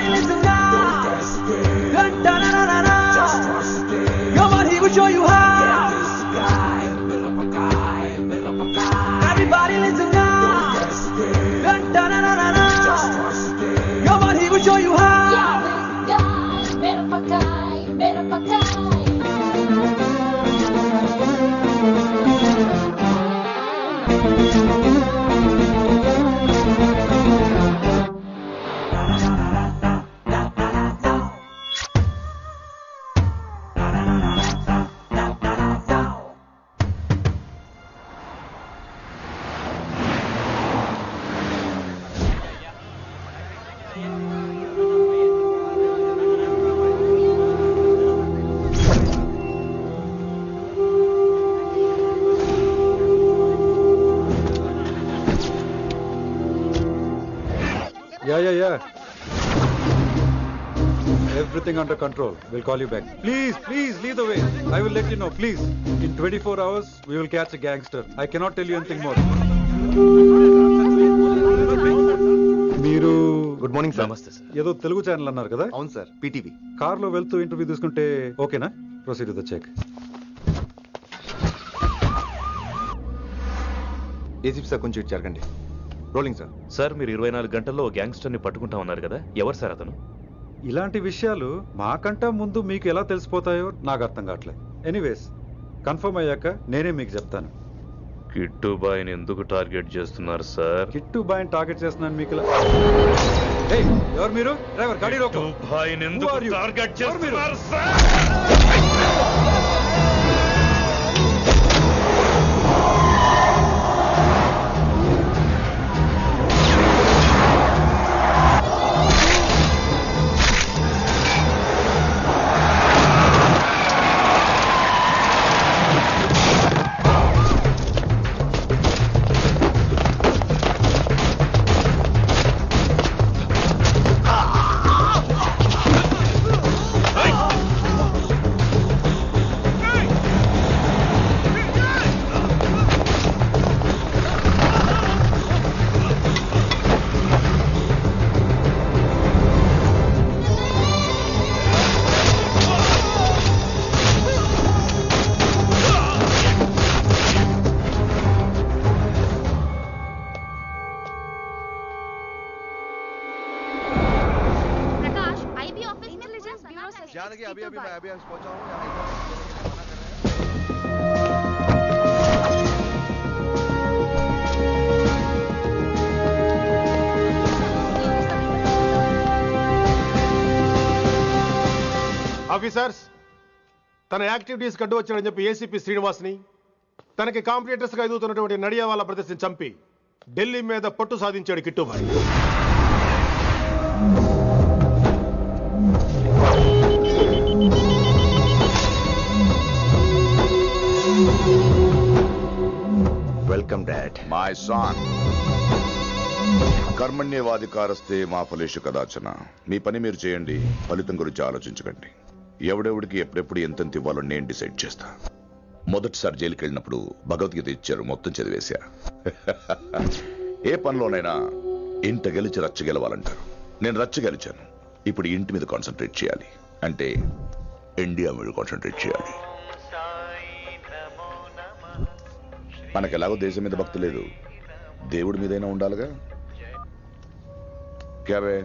Everybody listen now. Dun, dun, dun, dun, dun. Just trust it. Come on, he will show you how. Get this guy, build up a guy, build up a guy. Everybody listen now. Dun, dun, dun, dun, dun, dun. Just trust it. Come on, he will show you how. Yeah, this guy, build up a guy, build up a guy. Yeah. Everything under control. We'll call you back. Please, lead the way. I will let you know, please. In 24 hours, we will catch a gangster. I cannot tell you anything more. మీరు good morning sir. నమస్తే sir. ఏదో Telugu channel అన్నారు కదా? అవును sir, PTV. కార్లో వెళ్తూ interview తీసుకుంటే ఓకేనా? Proceed with the check. ACP sir కొంచెం ఇటు జరగండి. Rolling sir. సార్ మీరు 24 గంటల్లో గ్యాంగ్స్టర్ని పట్టుకుంటా ఉన్నారు కదా, ఎవరు సార్ అతను? ఇలాంటి విషయాలు మాకంటా ముందు మీకు ఎలా తెలిసిపోతాయో నాకు అర్థం కావట్లేదు. ఎనీవేస్ కన్ఫర్మ్ అయ్యాక నేనే మీకు చెప్తాను. కిట్టు బాయ్ని ఎందుకు టార్గెట్ చేస్తున్నారు సార్? కిట్టు బాయ్ని టార్గెట్ చేస్తున్నాను మీకు. ఎవరు మీరు? డ్రైవర్ గాడి రోకో. కిట్టు బాయ్ని ఎందుకు టార్గెట్ చేస్తున్నారు సార్? अभी पहुंचा हूं. ఆఫీసర్స్, తన యాక్టివిటీస్ కడ్డు వచ్చాడని చెప్పి ఏసీపీ శ్రీనివాస్ని, తనకి కాంపిటేటర్స్ గా ఎదుగుతున్నటువంటి నడియావాలా బ్రదర్స్ ని చంపి ఢిల్లీ మీద పట్టు సాధించాడు Kittubhai. Welcome dad. My son. కర్మణ్యవాధికారస్తే మా ఫలేషు కదాచన. మీ పని మీరు చేయండి, ఫలితం గురించి ఆలోచించకండి. ఎవడెవడికి ఎప్పుడెప్పుడు ఎంతెంత ఇవ్వాలో నేను డిసైడ్ చేస్తా. మొదటిసారి జైలుకి వెళ్ళినప్పుడు భగవద్గీత ఇచ్చారు, మొత్తం చదివేశా. ఏ పనిలోనైనా ఇంట గెలిచి రచ్చ గెలవాలంటారు. నేను రచ్చ గెలిచాను. ఇప్పుడు ఇంటి మీద కాన్సన్ట్రేట్ చేయాలి, అంటే ఇండియా మీద కాన్సన్ట్రేట్ చేయాలి. మనకెలాగో దేశం మీద భక్తి లేదు, దేవుడి మీదైనా ఉండాలిగా. క్యావే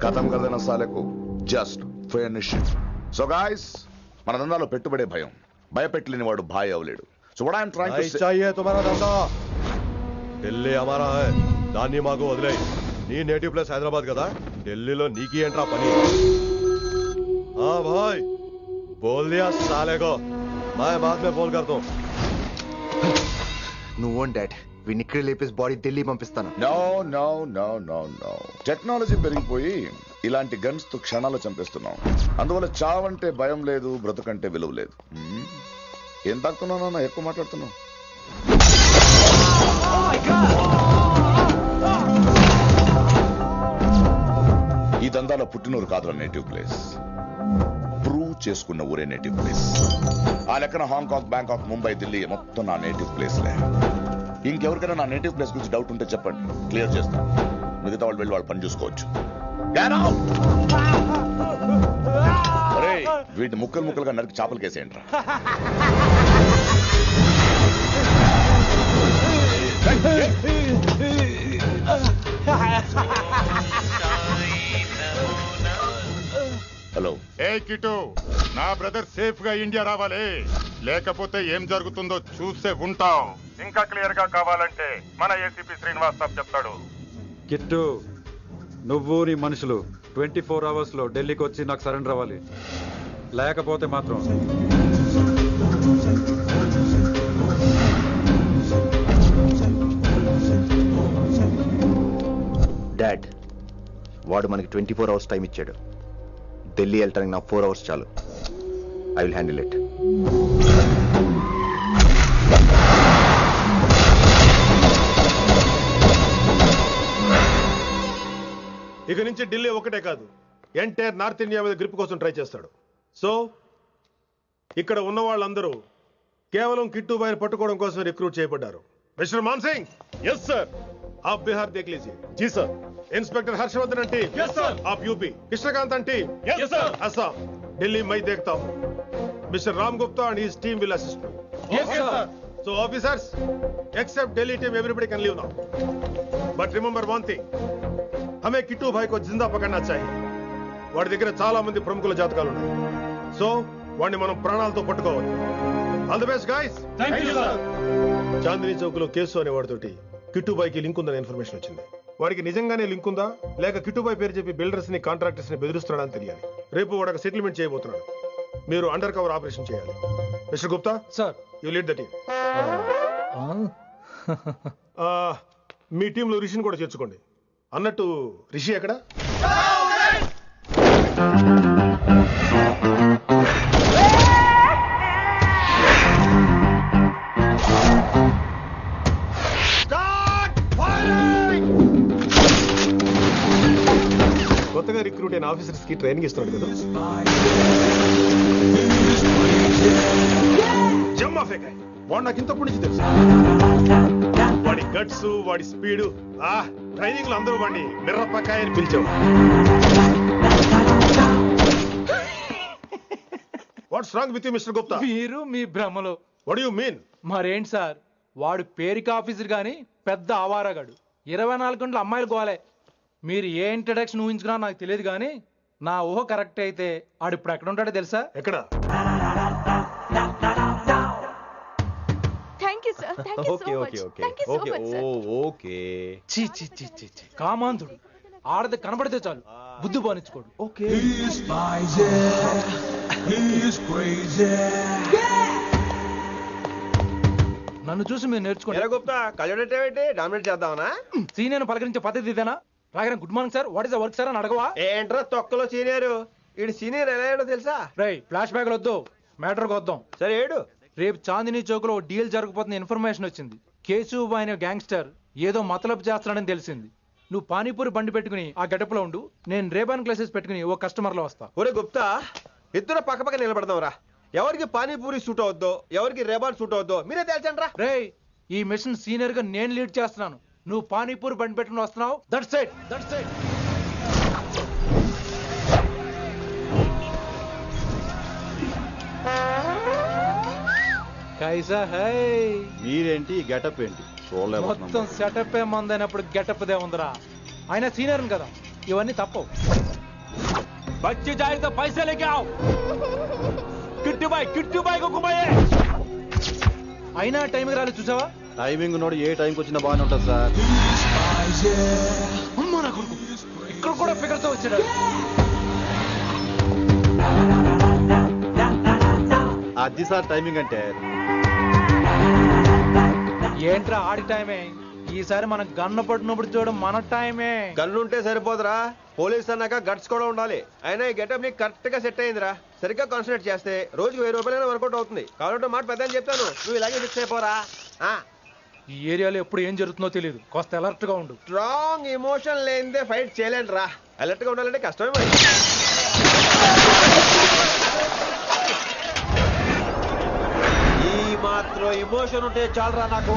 కథం కదన సాలకు జస్ట్ ఫినిష్. సో గాయ్స్, మన దందాలో పెట్టుబడే భయం. భయపెట్టలేని వాడు భాయ్ అవలేడు. So what I am trying to say, चाहिए तुम्हारा धंधा. ఢిల్లీ हमारा है, దాన్ని మాకు వదిలేయ్. నీ నేటివ్ ప్లేస్ హైదరాబాద్ కదా, ఢిల్లీలో నీకి ఏంట్రా పని? हाँ भाई, बोल दिया साले को, मैं बाद में बोल करता हूं. నువ్వు డాడ్, వీడిని ఇక్కడ లేపేసి బాడీ ఢిల్లీ పంపిస్తాను. No no no no no. Technology పెరిగిపోయి ఇలాంటి గన్స్ తో క్షణాలు చంపేస్తున్నాం. అందువల్ల చావంటే భయం లేదు, బ్రతుకంటే విలువ లేదు. ఏం తాకుతున్నావు నాన్న, ఎక్కువ మాట్లాడుతున్నావు. ఈ దందాలో పుట్టినూరు కాదురా నేటివ్ ప్లేస్, ప్రూవ్ చేసుకున్న ఊరే నేటివ్ ప్లేస్. ఆ లెక్కన హాంకాంగ్, బ్యాంకాక్, ముంబై, ఢిల్లీ మొత్తం నా నేటివ్ ప్లేస్లే. ఇంకెవరికైనా నా నేటివ్ ప్లేస్ గురించి డౌట్ ఉంటే చెప్పండి, క్లియర్ చేస్తాను. మిగతా వాళ్ళు వెళ్ళి వాళ్ళ పని చూసుకోవచ్చు. Get out! ఒరేయ్, వీటిని ముక్కలు ముక్కలుగా నరికి చేపలు కేసేయండి రా. హలో ఏ కిటు, నా బ్రదర్ సేఫ్ గా ఇండియా రావాలి, లేకపోతే ఏం జరుగుతుందో చూసే ఉంటాం. ఇంకా క్లియర్ గా కావాలంటే మన ఏసీపీ శ్రీనివాస్ సాబ్ చెప్తాడు. కిట్టు, నువ్వు నీ మనుషులు 24 hours లో ఢిల్లీకి వచ్చి నాకు సరెండర్ అవ్వాలి. లేకపోతే మాత్రం డాడ్, వాడు మనకి 24 hours టైం ఇచ్చాడు. ఢిల్లీ వెళ్ళటానికి నాకు 4 hours చాలు. I will handle it. ఇక నుంచి ఢిల్లీ ఒకటే కాదు, ఎంటైర్ నార్త్ ఇండియా మీద గ్రిప్ కోసం ట్రై చేస్తాడు. సో ఇక్కడ ఉన్న వాళ్ళందరూ కేవలం కిట్టుబాయిని పట్టుకోవడం కోసం రిక్రూట్ చేయబడ్డారు. Mister Man Singh, yes sir. आप बिहार देख लीजिए. जी sir. Inspector Harshvardhan team, yes sir. आप UP. Krishnakant team, yes sir. Assam. Delhi मैं देखता हूँ. Mister Ram Gupta and his team will assist me. Yes sir. So officers, except Delhi team, everybody can leave now. But remember one thing, हमें किट्टू भाई को जिंदा पकड़ना चाहिए. వాడి దగ్గర చాలా మంది ప్రముఖుల జాతకాలు ఉన్నాయి. సో వాడిని మనం ప్రాణాలతో పట్టుకోవాలి. All the best guys. Thank you sir. Chandni Chowk లో కేసు అనే వాడితోటి కిట్టుబాయికి లింక్ ఉందని ఇన్ఫర్మేషన్ వచ్చింది. వాడికి నిజంగానే లింక్ ఉందా లేక కిట్టుబాయి పేరు చెప్పి బిల్డర్స్ ని కాంట్రాక్టర్స్ ని బెదిరిస్తున్నాడని తెలియాలి. రేపు వాడు సెటిల్మెంట్ చేయబోతున్నాడు. మీరు అండర్ కవర్ ఆపరేషన్ చేయాలి. Mister Gupta sir, you lead the team. మీ టీంలో రిషిని కూడా చేర్చుకోండి. అన్నట్టు రిషి ఎక్కడ? కొత్తగా రిక్రూట్ అయిన ఆఫీసర్స్ కి ట్రైనింగ్ ఇస్తున్నాడు కదా. జమ్మా ఫేకాయ్ వాడు నాకు ఇంతప్పటి నుంచి తెలుసు. వాడి గట్స్, వాడి స్పీడు, ట్రైనింగ్ లో అందరూ వాడిని మిర్రపకాయ అని పిలిచావు. What's wrong with you mister Gupta? మీరు మీ భ్రమలో. What you mean? మరేంటి సార్, వాడు పేరుకి ఆఫీసర్ గాని పెద్ద ఆవారగాడు. 24 గంటలు అమ్మాయిలు గోలే. మీరు ఏ ఇంట్రడక్షన్ ఊహించుకున్నా నాకు తెలియదు కానీ నా ఊహ కరెక్ట్ అయితే ఆడు ఇప్పుడు ఎక్కడ ఉంటాడో తెలుసా? ఎక్కడ? కామాంధుడు. ఆడది కనబడితే చాలు బుద్ధి బానించుకోడు. నన్ను చూసి మీరు నేర్చుకోండి. సీనియర్ పలకరించే పద్ధతి ఇదేనా? రాగానే good morning sir, what is the work sir అని అడగవా? ఏంట్రా తొక్కలో సీనియర్? ఈడు సీనియర్ ఎలా ఏడో తెలుసా? రై ఫ్లాష్ బ్యాక్ వద్దు, మ్యాటర్కి వద్దాం. సరే ఏడు. రేపు చాందినీ చౌక్ లో డీల్ జరగబోతున్న ఇన్ఫర్మేషన్ వచ్చింది. కేశవ్ అనే గ్యాంగ్స్టర్ ఏదో మతలబు చేస్తున్నాడని తెలిసింది. నువ్వు పానీపూరి బండి పెట్టుకుని ఆ గెటప్ లో ఉండు, నేను రేబాన్ గ్లాసెస్ పెట్టుకుని ఓ కస్టమర్ లో వస్తా. ఒరే గుప్తా, ఇద్దరు పక్క పక్క నిలబడదాం రా. ఎవరికి పానీపూరి సూట్ అవుద్దో, ఎవరికి రేబాన్ సూట్ అవుద్దో మీరే తెలుసండి రా. రే, ఈ మిషన్ సీనియర్ గా నేను లీడ్ చేస్తున్నాను. నువ్వు పానీపూరి బండి పెట్టుకుని వస్తున్నావు. That's it, that's it. కైసా హై? మీరేంటి గెటప్ ఏంటి? మొత్తం సెటప్ ఏ మందైనప్పుడు గెటప్ దే ఉందిరా. ఆయన సీనియర్ కదా, ఇవన్నీ తప్పవు. బచ్చి జాయితో పైసా లేకే ఆవ్. కిట్టు బాయ్ కో కుమాయే. అయినా టైంకి రాలేదు చూసావా? టైమింగ్ నోడు ఏ టైంకి వచ్చినా బాగానే ఉంటుంది సార్. అమ్మా నా కొడుకు, ఇక్కడ కూడా ఫిగర్ తో వచ్చాడు. అది సార్ టైమింగ్ అంటే. ఏంట్రా ఆడి టైమే? ఈసారి మనం గన్ను పట్టినప్పుడు చూడడం మన టైమే. గన్ను ఉంటే సరిపోదురా, పోలీస్ అన్నాక గట్స్ కూడా ఉండాలి. అయినా ఈ గెటప్ నీకు కరెక్ట్ గా సెట్ అయిందిరా. సరిగ్గా కాన్సన్ట్రేట్ చేస్తే రోజుకి 1000 రూపాయలైనా వర్కౌట్ అవుతుంది. కాబట్టి మాట పెద్ద అని చెప్తాను, నువ్వు ఇలాగే ఫిక్స్ అయిపోరా. ఈ ఏరియాలో ఎప్పుడు ఏం జరుగుతుందో తెలియదు, కాస్త అలర్ట్ గా ఉండు. స్ట్రాంగ్ ఎమోషన్ లేనిదే ఫైట్ చేయలేను రా. అలర్ట్ గా ఉండాలంటే కష్టమే మరి. ఈ మాత్రం ఎమోషన్ ఉంటే చాలరా నాకు.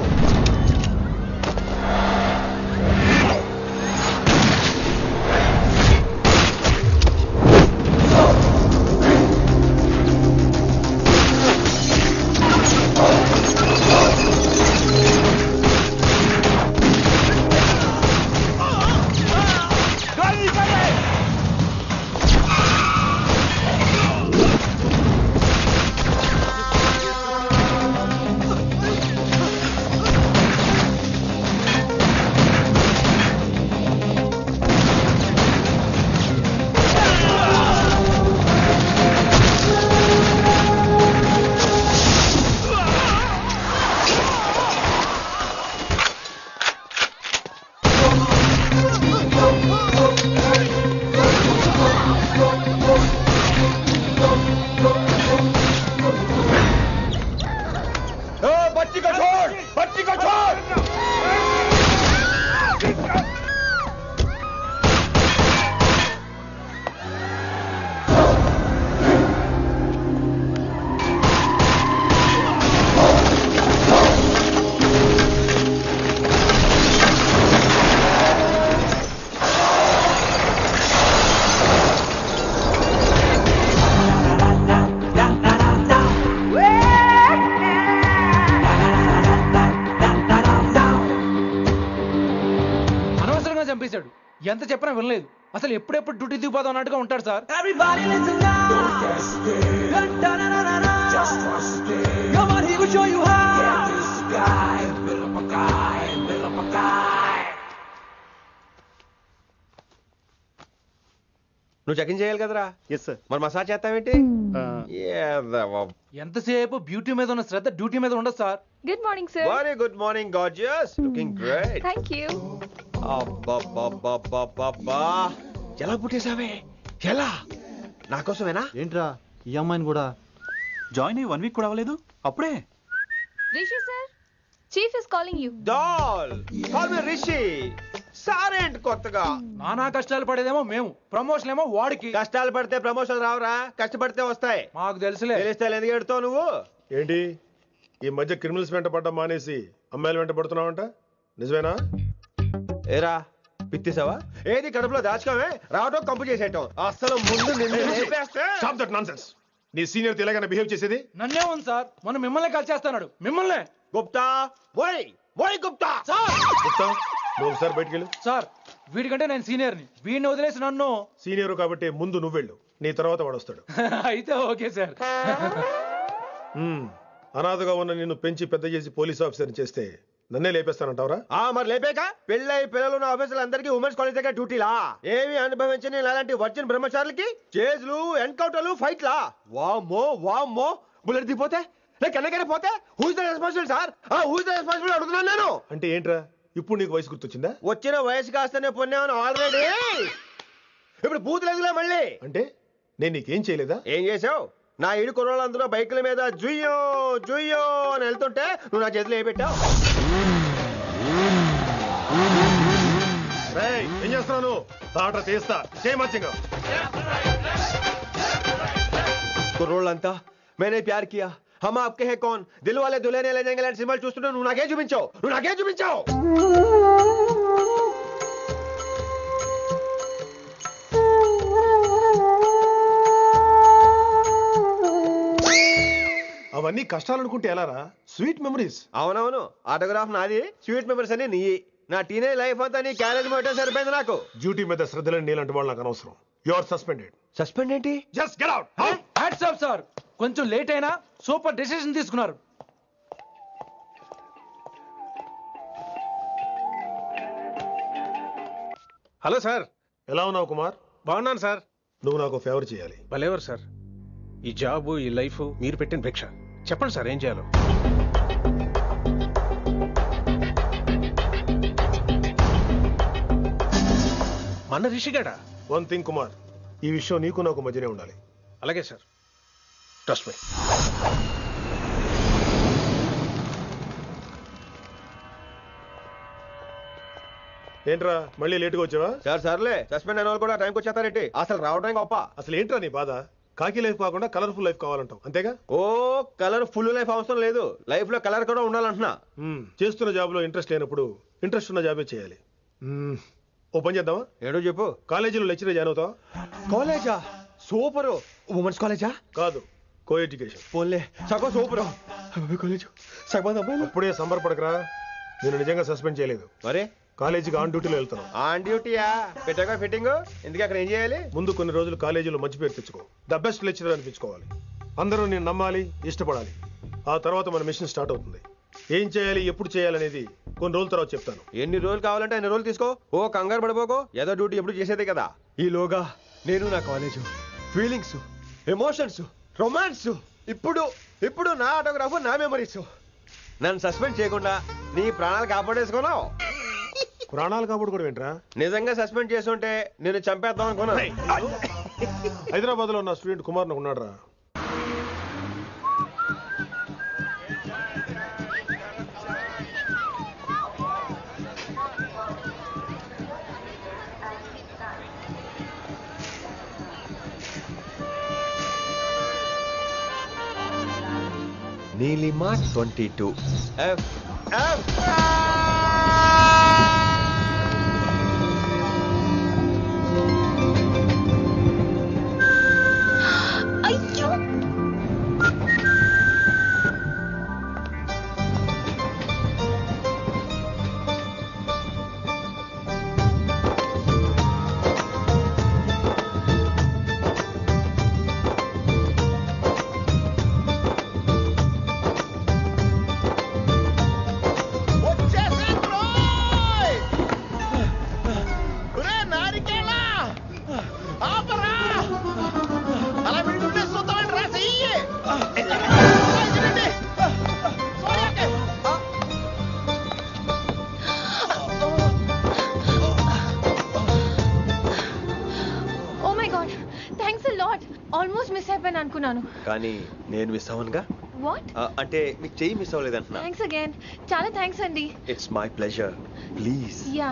ఎంత చెప్పినా వినలేదు. అసలు ఎప్పుడెప్పుడు డ్యూటీ దిగిపోదాం అన్నట్టుగా ఉంటాడు sir. Everybody listen now. Don't hesitate. Dun-dun-dun-dun-dun. Just trust it. Come on, he will show you how. Get this guy, build up a guy, build up a guy. నువ్వు చెక్ ఇన్ చేయాలి కదరా? Yes sir. మరి massage చేస్తావేంటి? ఎంతసేపు beauty మీద ఉన్న శ్రద్ధ duty మీద ఉండదు sir. Good morning sir. Very good morning gorgeous, looking great. Thank you. అబ్బబ్బబ్బబ్బబ్బా, ఎలా పుట్టేసావే? ఎలా? నా కోసమేనా? ఏంట్రా ఈ అమ్మాయిని కూడా జాయిన్ అయ్యి 1 వీక్ కూడా అవ్వలేదు అప్పుడే. Rishi sir, chief is calling you. Doll call me Rishi. సారేంట్ కొత్తగా నానా కష్టాలు పడేదేమో మేము, ప్రమోషన్ ఏమో వాడికి. కష్టాలు పడితే ప్రమోషన్ రావురా, కష్టపడితే వస్తాయి. మాకు తెలుసులే. తెలిస్తే ఎందుకు ఎడుతావు నువ్వు? ఏంటి ఈ మధ్య క్రిమినల్స్ వెంట పడ్డం మానేసి అమ్మాయిలు వెంట పడుతున్నావంట, నిజమేనా? ఏరా పిత్తిసావా? ఏది కడుపులో దాచుకోవే, రావటం కంపు చేసేయటం. అసలు ముందు నిన్ను లేపేస్తే. Stop that nonsense. నీ సీనియర్ ఇలాగైనా బిహేవ్ చేసేది? నన్నే ఉంది సార్, మనం మిమ్మల్ని కాల్ చేస్తున్నాడు. మిమ్మల్ని. గుప్తా ఓయ్ ఓయ్ గుప్తా. గుప్తా, నువ్వు ఒకసారి బయటికి వెళ్ళు. సార్ వీడికంటే నేను సీనియర్ని, వీడిని వదిలేసి నన్ను. సీనియర్ కాబట్టి ముందు నువ్వు వెళ్ళు, నీ తర్వాత వాడు వస్తాడు. అయితే ఓకే సార్. అనాథగా ఉన్న నిన్ను పెంచి పెద్ద చేసి పోలీస్ ఆఫీసర్ని చేస్తే నన్నే లేపేస్తానంటావరా? మరి లేపాక పెళ్ళై పిల్లలు ఉన్న ఆఫీసులు అందరికీ ఉమెన్స్ కాలేజ్ దగ్గర డ్యూటీలా? ఏమి అనుభవించని అలాంటి వర్జిన్ బ్రహ్మచారులకి చేజ్లు, ఎన్కౌంటర్లు, ఫైట్లా? వామ్మో వామ్మో, బుల్లెట్ దిగిపోతే కన్నెకనే పోతే who's the responsible sir? Who's the responsible అడుగుతున్నాను నేను. అంటే ఏంట్రా ఇప్పుడు నీకు వయసు గుర్తొచ్చిందా? వచ్చిన వయసు కాస్తనే పొన్నాను ఆల్రెడీ. ఇప్పుడు బూతులేదులే మళ్ళీ. అంటే నేను నీకేం చేయలేదా? ఏం చేసావు? నా ఇడు కుర్రోళ్ళందరూ బైకుల మీద జుయ్యో జుయ్యో అని వెళ్తుంటే నువ్వు నా చేతిలో ఏ పెట్టావు? ఏం చేస్తున్నాను? తాట తీస్తా చేయమచ్చంగా. కుర్రోళ్ళంతా మేనే ప్యార్ కియా, హమ్ ఆప్కే హై కౌన్, దిల్ వాలే దుల్హనియా లే జాయేంగే లాంటి సినిమాలు చూస్తుంటే నువ్వు నాకేం చూపించావు? నువ్వు నాకేం చూపించావు? అవన్నీ కష్టాలు అనుకుంటే ఎలారా? Sweet memories. అవునవును, ఆటోగ్రాఫ్ నాది, స్వీట్ మెమరీస్ అని నీ. నా టీనేజ్ లైఫ్ అంతా నీ క్యారేజ్ మొత్తం సరిపోయింది నాకు. డ్యూటీ మీద శ్రద్ధలేని నీలాంటి వాళ్ళు నాకు అనవసరం. You are suspended. సస్పెండ్ ఏంటి? Just get out. Hats off sir, కొంచెం లేట్ అయినా సూపర్ డెసిషన్ తీసుకున్నారు. Hello sir. ఎలా ఉన్నావు కుమార్? బాగున్నాను సార్. నువ్వు నాకు ఫేవర్ చేయాలి. భలేవారు సార్. ఈ జాబు, ఈ లైఫ్ మీరు పెట్టిన భిక్ష. చెప్పండి సార్ ఏం చేయాలో. మన రిషిగాడా? వన్ థింగ్ కుమార్, ఈ విషయం నీకు నాకు మధ్యనే ఉండాలి. అలాగే సార్, ట్రస్ట్ మీ. ఏంట్రా మళ్ళీ లేటుగా వచ్చావా? సార్ సర్లే, సస్పెండ్ అయిన వాళ్ళు కూడా టైంకి వచ్చేస్తారేంటి? అసలు రావడం గొప్ప. అసలు ఏంట్రా నీ బాధ? కాకి లైఫ్ కాకుండా కలర్ఫుల్ లైఫ్ కావాలంటావు, అంతేగా? ఓ కలర్ ఫుల్ లైఫ్ అవసరం లేదు, లైఫ్ లో కలర్ కూడా ఉండాలంటున్నా. చేస్తున్న జాబ్ లో ఇంట్రెస్ట్ లేనప్పుడు ఇంట్రెస్ట్ ఉన్న జాబే చేయాలి. ఓ పని చేద్దామా? ఏడో చెప్పు. కాలేజీలో లెక్చరర్ జాయిన్ అవుతావా? కాలేజా? సూపర్. ఉమెన్స్ కాలేజా? కాదు, కో ఎడ్యుకేషన్. పోన్లే, సగం సూపర్. కాలేజ్ సగం అమ్మాయిలు. అప్పుడే సంబరపడకరా, నేను నిజంగా సస్పెండ్ చేయలేదు. మరే కాలేజీకి ఆన్ డ్యూటీలో వెళ్తాను. ఆన్ డ్యూటీయా? పెట్టగా ఫిట్టింగ్ ఎందుకు? అక్కడ ఏం చేయాలి? ముందు కొన్ని రోజులు కాలేజీలో మంచి పేరు తెచ్చుకో, ద బెస్ట్ లెక్చరర్ అనిపించుకోవాలి. అందరూ నేను నమ్మాలి, ఇష్టపడాలి. ఆ తర్వాత మన మిషన్ స్టార్ట్ అవుతుంది. ఏం చేయాలి, ఎప్పుడు చేయాలనేది కొన్ని రోజుల తర్వాత చెప్తాను. ఎన్ని రోజులు కావాలంటే అన్ని రోజులు తీసుకో. ఓ కంగారు పడిపోకో, ఏదో డ్యూటీ ఎప్పుడు చేసేదే కదా. ఈలోగా నేను నా కాలేజు, ఫీలింగ్స్, ఎమోషన్స్, రొమాన్స్, ఇప్పుడు నా ఆటోగ్రాఫ్, నా మెమరీస్. నన్ను సస్పెండ్ చేయకుండా నీ ప్రాణాలు కాపాడేసుకున్నావు. ప్రాణాలు కాపాడు కూడా ఏంట్రా? నిజంగా సస్పెండ్ చేస్తుంటే నేను చంపేద్దాం అనుకున్నా. హైదరాబాద్ లో ఉన్న స్టూడెంట్ కుమార్ నాకు ఉన్నాడు రా. నీలిమా 22 F. ఆల్మోస్ట్ మిస్ అయిపోయాను అనుకున్నాను. కానీ నేను మిస్ అవ్వనుగా. వాట్? అంటే మీకు చెయ్యి మిస్ అవ్వలేదంటున్నా. Thanks again. చాలా థ్యాంక్స్ అండి. It's my pleasure. Please. Yeah.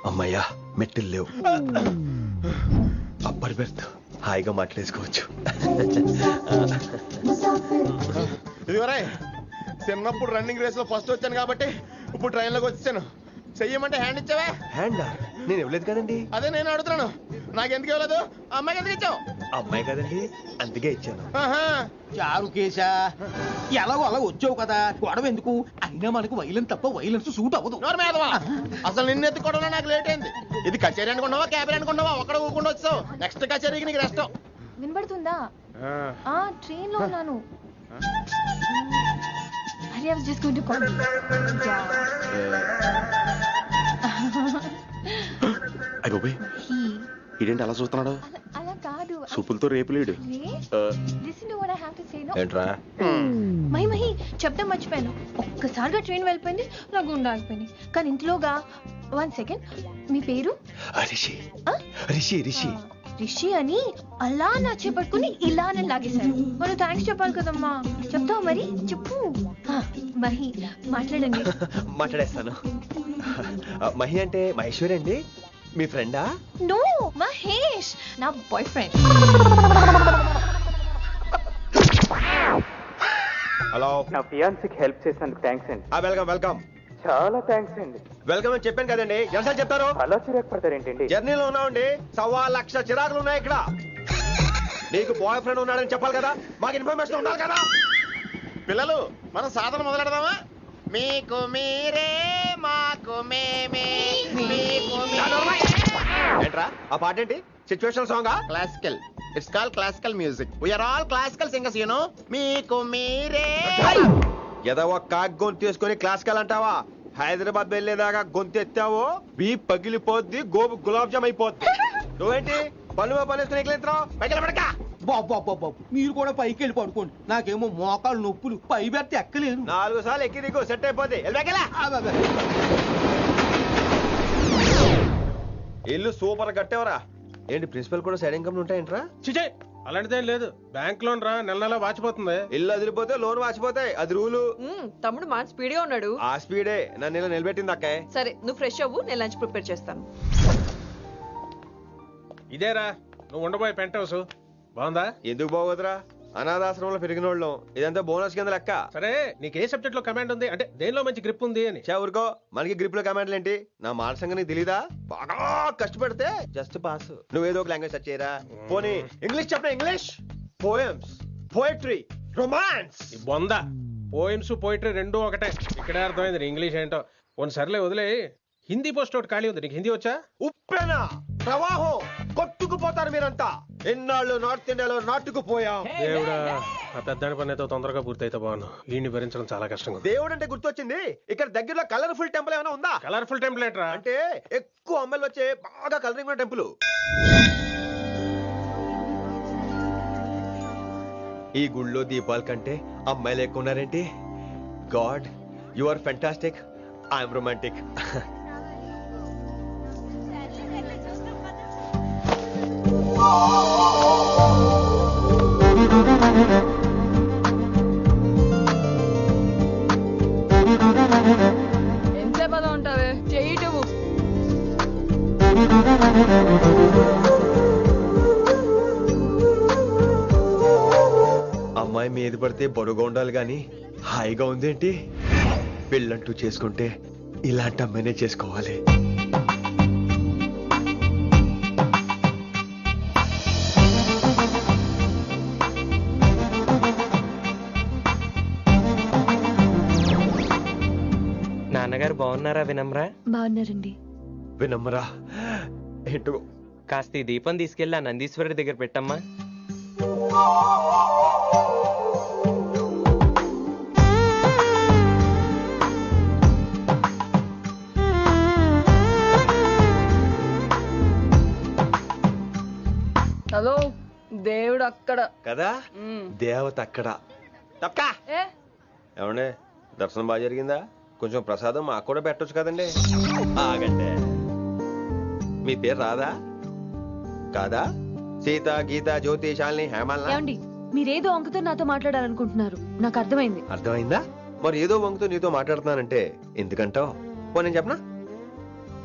అమ్మయ్యా మెట్టులు లేవు. అప్పర్ బెర్త్ హాయిగా మాట్లాడేసుకోవచ్చు. ఇదిగోరా చిన్నప్పుడు రన్నింగ్ రేస్ లో ఫస్ట్ వచ్చాను కాబట్టి ఇప్పుడు ట్రైన్ లోకి వచ్చాను. చెయ్యమంటే హ్యాండ్ ఇచ్చావే. హ్యాండా? నేను ఇవ్వలేదు కదండి. అదే నేను అడుగుతున్నాను, నాకెందుకు ఇవ్వలేదు? అమ్మాయికి ఎందుకు ఇచ్చావు? అమ్మాయి కదండి, అందుకే ఇచ్చాను. చారు కేశా, ఎలాగో అలా వచ్చావు కదా, గొడవ ఎందుకు? అయినా మనకు వైలెన్స్ తప్ప వైలెన్స్ సూట్ అవ్వదు. అసలు నిన్ను ఎత్తుకోవడంలో నాకు లేట్ అయింది. ఇది కచేరీ అనుకున్నావా క్యాబిన్ అనుకున్నావా? ఒక్కడ ఊకుండా వచ్చావు. నెక్స్ట్ కచేరీకి నీకు రెస్ట్. వినబడుతుందా? ట్రైన్ లో ఉన్నాను. I was just going to call you. అయ్యో ఇదేంటి అలా చూస్తున్నాడు? అలా కాదు. సూపులతో రేపులేడు. Listen to what I have to say, no? ఏంట్రా? మహి చెప్తా మర్చిపోయాను. ఒక్కసారిగా ట్రైన్ వెళ్ళిపోయింది, నా గుండె ఆగిపోయింది. కానీ ఇంట్లోగా 1 సెకండ్, మీ పేరు? రిషి. రిషి రిషి రిషి అని అలా నా చేపట్టుకుని ఇలా నన్ను లాగేశారు. మనం థ్యాంక్స్ చెప్పాలి కదమ్మా. చెప్తావు మరి? చెప్పు. మహి మాట్లాడండి. మాట్లాడేస్తాను. మహి అంటే మహేశ్వరి అండి, మీ ఫ్రెండా? నో, మహేష్ నా బాయ్ ఫ్రెండ్. హలో. నా ఫియాన్సీకి హెల్ప్ చేసినందుకు థ్యాంక్స్ అండి. Welcome welcome. చాలా థ్యాంక్స్ అండి. వెల్కమ్ అని చెప్పాను కదండి, ఎంత చెప్తారు? అలా చిరాకు పడతారేంటండి? జర్నీలో ఉన్నామండి, 1,00,000 చిరాకులు ఉన్నాయి ఇక్కడ. నీకు బాయ్ ఫ్రెండ్ ఉన్నాడని చెప్పాలి కదా, మాకు ఇన్ఫర్మేషన్ ఉండాలి కదా. పిల్లలు మనం సాధన మొదలెడదామా? మీకు మీరే మాకు మేమే. ఏంట్రా ఆ పాట ఏంటి? సిచ్యువేషన్ సాంగా? Classical. It's called classical music. We are all classical singers, you know. మీకు మీరే. ఏదో ఒక కాక్ గొంతు తీసుకొని క్లాసికల్ అంటావా? హైదరాబాద్ వెళ్ళేదాకా గొంతు ఎత్తావో బీ పగిలిపోద్ది, గోబు గులాబ్ జామ్ అయిపోద్ది. నువ్వేంటి పళ్ళు పనిస్తున్నావు? బాబు మీరు కూడా పైకి వెళ్ళి పడుకోండి, నాకేమో మోకాలు నొప్పులు, పై బెర్త ఎక్కలేదు. 4 సార్లు ఎక్కి దిగు, సెట్ అయిపోద్ది. ఇల్లు సూపర్ కట్టేవరా. ఏంటి ప్రిన్సిపల్ కూడా సైడ్ ఇన్కమ్ ఉంటాయంట్రా? చిచే అలాంటిదేం లేదు, బ్యాంక్ లోన్ రా, నెల నెల వాచిపోతుంది. ఇల్లు అదిరిపోతే లోన్ వాచిపోతాయి, అది రూలు. తమ్ముడు మాట స్పీడ్గా ఉన్నాడు. ఆ స్పీడే నన్ను ఇలా నిలబెట్టింది అక్కే. సరే నువ్వు ఫ్రెష్ అవ్వు, నేను లంచ్ ప్రిపేర్ చేస్తాను. ఇదేరా నువ్వు ఉండబోయే పెంట్ హౌస్, బాగుందా? ఎందుకు బాగోదురా, అనాథాశ్రమంలో పెరిగిన వాళ్ళం, ఇదంతా బోనస్ కింద లెక్క. సరే నీకు ఏ సబ్జెక్ట్ లో కమాండ్ ఉంది, అంటే దేనిలో మంచి గ్రిప్ ఉంది అని. ఊరుకో, మనకి గ్రిప్ లో కమాండ్లు ఏంటి? నా మాట సంగతి తెలీదా? బాగా కష్టపడితే జస్ట్ పాస్. నువ్వేదో ఒక లాంగ్వేజ్ సెర్చ్ చేయరా. పోనీ ఇంగ్లీష్ చెప్పిన ఇంగ్లీష్, పోయమ్స్, పోయట్రీ, రొమాన్స్. బొంద పోయిమ్స్ పోయిటరీ రెండూ ఒకటే. ఇక్కడే అర్థమైంది ఇంగ్లీష్ ఏంటో. కొన్ని సర్లే వదిలే, హిందీ పోస్ట్ ఒకటి ఖాళీ ఉంది, నీకు హిందీ వచ్చా? ఉప్పెన ప్రవాహం కొట్టుకుపోతారు మీరంతా. ఎన్నాళ్ళు నార్త్ ఇండియాలో నాటుకుపోయాం. దేవుడా, ఆ పెద్దాడి పని అయితే తొందరగా పూర్తయితే బాగున్నాను, వీడిని భరించడం చాలా కష్టంగా. దేవుడు అంటే గుర్తొచ్చింది, ఇక్కడ దగ్గరలో కలర్ఫుల్ టెంపుల్ ఏమైనా ఉందా? కలర్ఫుల్ టెంపుల్ ఏంట్రా? అంటే ఎక్కువ అమ్మాయిలు వచ్చే బాగా కలరింగ్ ఉన్న టెంపుల్. ఈ గుళ్ళో దీపాల కంటే అమ్మాయిలు ఎక్కువ ఉన్నారేంటి? God, you are fantastic, I'm romantic. ఎంతసేపు అలా ఉంటావే, చెయ్యటము. అమ్మాయి మీద పడితే బరువుగా ఉండాలి గాని హాయిగా ఉందేంటి? పెళ్ళంటూ చేసుకుంటే ఇలాంటి అమ్మాయినే చేసుకోవాలి. నాన్నగారు బాగున్నారా వినమ్రా? బాగున్నారండి. వినమ్రా ఏంటో కాస్త ఈ దీపం తీసుకెళ్ళి ఆ నందీశ్వరుడి దగ్గర పెట్టమ్మా. హలో, దేవుడు అక్కడ కదా, దేవత అక్కడ, తప్పకా ఏమండి దర్శనం బాగా జరిగిందా? కొంచెం ప్రసాదం మాకు కూడా పెట్టొచ్చు కదండి. ఆగండి, మీ పేరు రాదా కాదా? సీత, గీత, జ్యోతి, శాలిని, హేమల్. ఏమండి మీరేదో అంకుతో నాతో మాట్లాడాలనుకుంటున్నారు, నాకు అర్థమైంది. అర్థమైందా? మరి ఏదో వంగుతో నీతో మాట్లాడుతున్నానంటే ఎందుకంటావు? పో నేను చెప్పనా?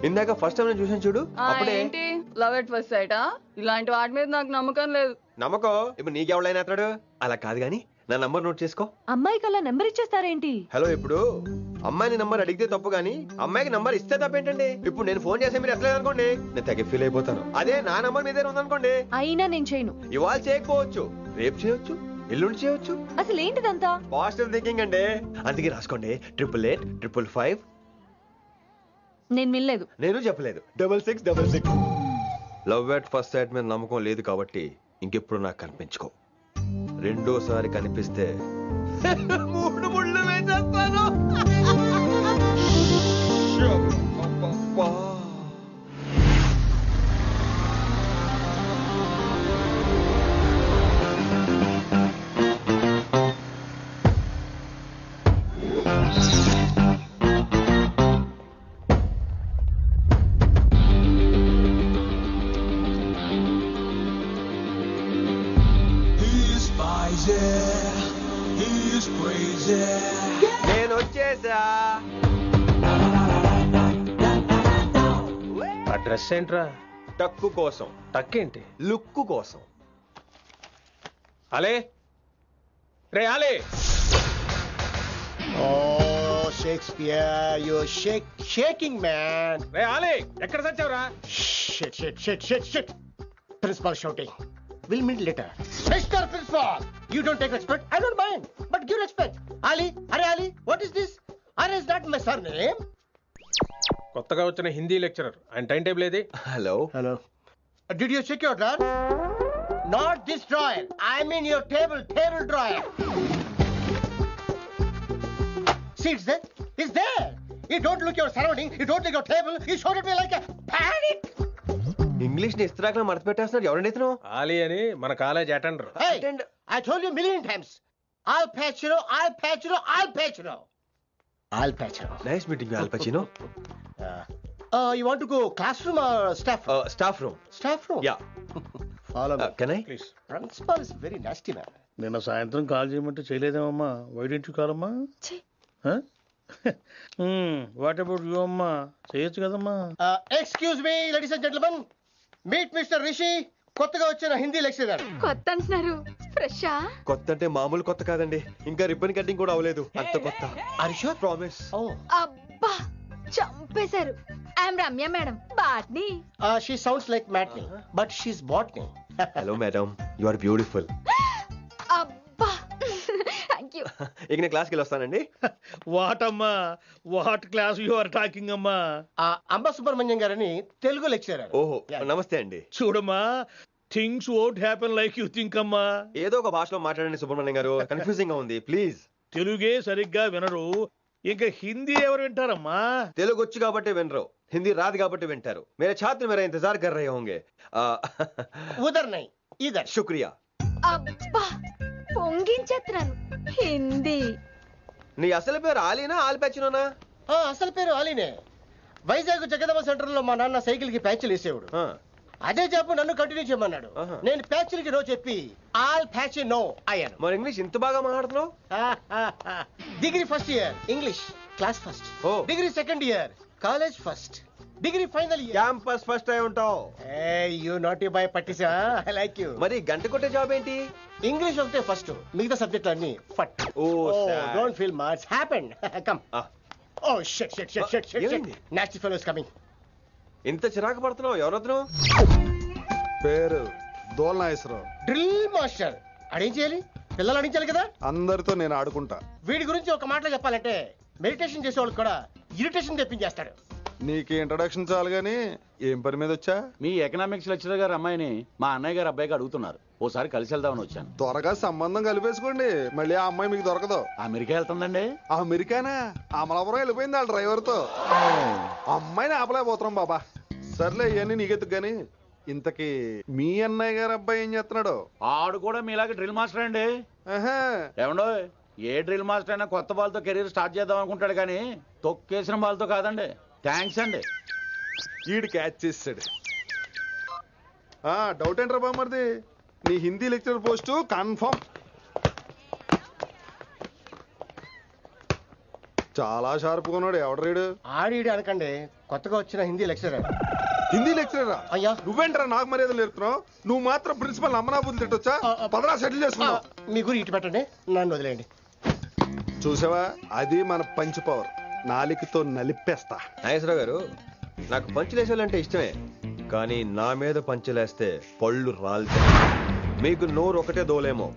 ఇందాక ఫస్ట్ టైం నేను చూసాను చూడు, అప్పుడే. ఏంటి లవ్ ఎట్ ఫస్ట్ సైటా? ఇలాంటి వాటి మీద నాకు నమ్మకం లేదు. నమ్మకం ఇప్పుడు నీకెవడైనా అతడు? అలా కాదు గాని నా నంబర్ నోట్ చేసుకో. అమ్మాయికి అలా నెంబర్ ఇచ్చేస్తారేంటి? హలో, ఇప్పుడు అమ్మాయిని నంబర్ అడిగితే తప్పు గానీ అమ్మాయికి నంబర్ ఇస్తే తప్పేంటండి? ఇప్పుడు నేను ఫోన్ చేస్తే మీరు ఎట్లేదు అనుకోండి, నేను తెగ ఫీల్ అయిపోతాను. అదే నా నంబర్ మీదే ఉందనుకోండి, అయినా నేను చేయను. ఇవాళ చేయకపోవచ్చు, రేపు చేయొచ్చు, ఎల్లుండి చేయొచ్చు. అసలు ఏంటిదంతా? పాజిటివ్ థింకింగ్ అండి. అందుకే రాసుకోండి 888 నేను వినలేదు. నేను చెప్పలేదు 6666. లవ్ ఎట్ ఫస్ట్ సైట్ మీద నమ్మకం లేదు కాబట్టి ఇంకెప్పుడు నాకు కనిపించుకో. రెండోసారి కనిపిస్తే 3 ముళ్ళు వేసేస్తాను. నేను వచ్చేసా. ఆ డ్రెస్ ఏంట్రా? టక్కు కోసం. టక్కేంటి? లుక్కు కోసం. అలే రే అలే. Oh, Shakespeare, you're shaking, man. రే అలే, ఎక్కడ చచ్చావురా? Shit. Principal shouting. We'll meet later. Mr. Principal, you don't take respect. I don't mind, but give respect. Ali, Ali, what is this? Ali is not my surname. కొత్తగా వచ్చిన Hindi lecturer, ఆయన time table ఏది? Hello. Did you check your drawer? Not this drawer. I mean your table drawer. See, it's there. It's there. You don't look your surrounding. You don't look your table. You showed at me like a panic. English ని ఇస్త్రాక్ మడత పెట్టేస్తున్నారు. ఎవరండి ఇతను? ఆలీ అని మన college attender. Hey, I told you a million times. Al Pacino. Nice meeting you, Al Pacino. You want to go classroom or staff room? Staff room. Staff room? Yeah. Follow me. Can I? Please. Principal is very nasty man. నిన్న సాయంత్రం call చేయమంటే చేయలేదేమమ్మా? Why don't you call అమ్మా? What about you అమ్మా? చేయొచ్చు కదమ్మా. Excuse me, ladies and gentlemen. Meet Mr. Rishi. కొత్తగా వచ్చిన Hindi lecturer. కొత్త అంటున్నారు, ఫ్రెషా? కొత్త అంటే మామూలు కొత్త కాదండి, ఇంకా రిబ్బన్ కటింగ్ కూడా అవ్వలేదు, అంత కొత్త. Are you sure? Promise. అబ్బా చంపేశారు. I'm Ramya madam, botany. She sounds like Matney, but she's botany. Hello madam, you are beautiful. అబ్బా థ్యాంక్ యూ. ఇక నేను క్లాస్కి వెళ్ళొస్తానండి. వాట్ అమ్మా, what class you are talking అమ్మా? అంబ సుబ్రహ్మణ్యం గారని తెలుగు లెక్చరర్. ఓహో, నమస్తే అండి. చూడమ్మా, things won't happen like you think అమ్మా. ఏదో ఒక భాషలో మాట్లాడండి సుబ్రహ్మణ్యం గారు, కన్ఫ్యూజింగ్ గా ఉంది, ప్లీజ్. తెలుగే సరిగ్గా వినరు, ఇంకా హిందీ ఎవరు వింటారమ్మా? తెలుగు వచ్చు కాబట్టి వినరు, హిందీ రాదు కాబట్టి వింటారు. मेरे छात्र मेरा इंतजार कर रहे होंगे. उधर नहीं, इधर. शुक्रिया. అబ్బా పొంగించేస్తున్నాను. హిందీ. నీ అసలు పేరు ఆలీనా, ఆల్ ప్యాచినోనా? అసలు పేరు ఆలీనే. వైజాగ్ జగదమ్మ సెంటర్ లో మా నాన్న సైకిల్ కి ప్యాచ్లు వేసేవాడు. అదే జాబ్ నన్ను కంటిన్యూ చేయమన్నాడు. నేను ప్యాచ్లకి నో చెప్పి ఆల్ ప్యాచ్ నో అయ్యాను. మరి ఇంగ్లీష్ ఇంత బాగా మాట్లాడుతున్నావు? Degree first year English class first. Degree second year college first. Degree final year campus first అయి ఉంటావు. యూ నాటీ బాయ్ పట్టిసా. I like you. మరి గంట కొట్టే జాబ్ ఏంటి? ఇంగ్లీష్ ఒకటే ఫస్ట్, మిగతా సబ్జెక్టులు అన్ని ఫట్. Don't feel much happened. Come. Oh shit shit shit shit shit. Nasty fellows coming. ఇంత చిరాకు పడుతున్నావు, ఎవరొద్దు? పేరు దోల్నాగేశ్వరరావు. Drill master. అడేం చేయాలి? పిల్లలు అడించాలి కదా. అందరితో నేను ఆడుకుంటా. వీడి గురించి ఒక మాటలో చెప్పాలంటే మెడిటేషన్ చేసే వాళ్ళకి కూడా ఇరిటేషన్ తెప్పించేస్తాడు. నీకు ఇంట్రడక్షన్ చాలు గానీ ఏం పని మీద వచ్చా? మీ ఎకనామిక్స్ లెక్చరర్ గారు అమ్మాయిని మా అన్నయ్య గారు అబ్బాయికి అడుగుతున్నారు, ఓసారి కలిసి వెళ్దామని వచ్చాను. త్వరగా సంబంధం కలిపేసుకోండి, మళ్ళీ ఆ అమ్మాయి మీకు దొరకదు. అమెరికా వెళ్తుందండి. అమెరికానా? అమలాపురం వెళ్ళిపోయింది వాళ్ళ డ్రైవర్ తో. అమ్మాయిని ఆపలేకపోతున్నాం బాబా. సర్లే ఇవన్నీ నీకెత్తుకు గాని ఇంతకీ మీ అన్నయ్య గారు అబ్బాయి ఏం చేస్తున్నాడు? ఆడు కూడా మీలాగా డ్రిల్ మాస్టర్ అండి. ఏమండో ఏ డ్రిల్ మాస్టర్ అయినా కొత్త బాల్తో కెరీర్ స్టార్ట్ చేద్దాం అనుకుంటాడు కానీ తొక్కేసిన బాల్తో కాదండి. థ్యాంక్స్ అండి. ఈడు క్యాచ్ చేసాడు. డౌట్ ఏంట్రా బామ్మర్ది, నీ హిందీ లెక్చరర్ పోస్టు కన్ఫర్మ్. చాలా షార్ప్గా ఉన్నాడు. ఎవడరీడు? ఆడీడు అనకండి, కొత్తగా వచ్చిన హిందీ లెక్చరర్. హిందీ లెక్చరరా? అయ్యా నువ్వేంట్రా నాకు మర్యాదలు నేర్పుతున్నావు? నువ్వు మాత్రం ప్రిన్సిపల్ అమ్మనాబుద్ధి తిట్టొచ్చా? పదరా సెటిల్ చేసుకున్నావు. మీ గురి ఇటు పెట్టండి, నన్ను వదిలేయండి. చూసావా, అది మన పంచ్ పవర్. నాలికతో నలిపేస్తా. నాగేశ్వరరావు గారు, నాకు పంచులేసాలంటే ఇష్టమే, కానీ నా మీద పంచులేస్తే పళ్ళు రాలితే. మీకు నోరు ఒకటే దోలేమో,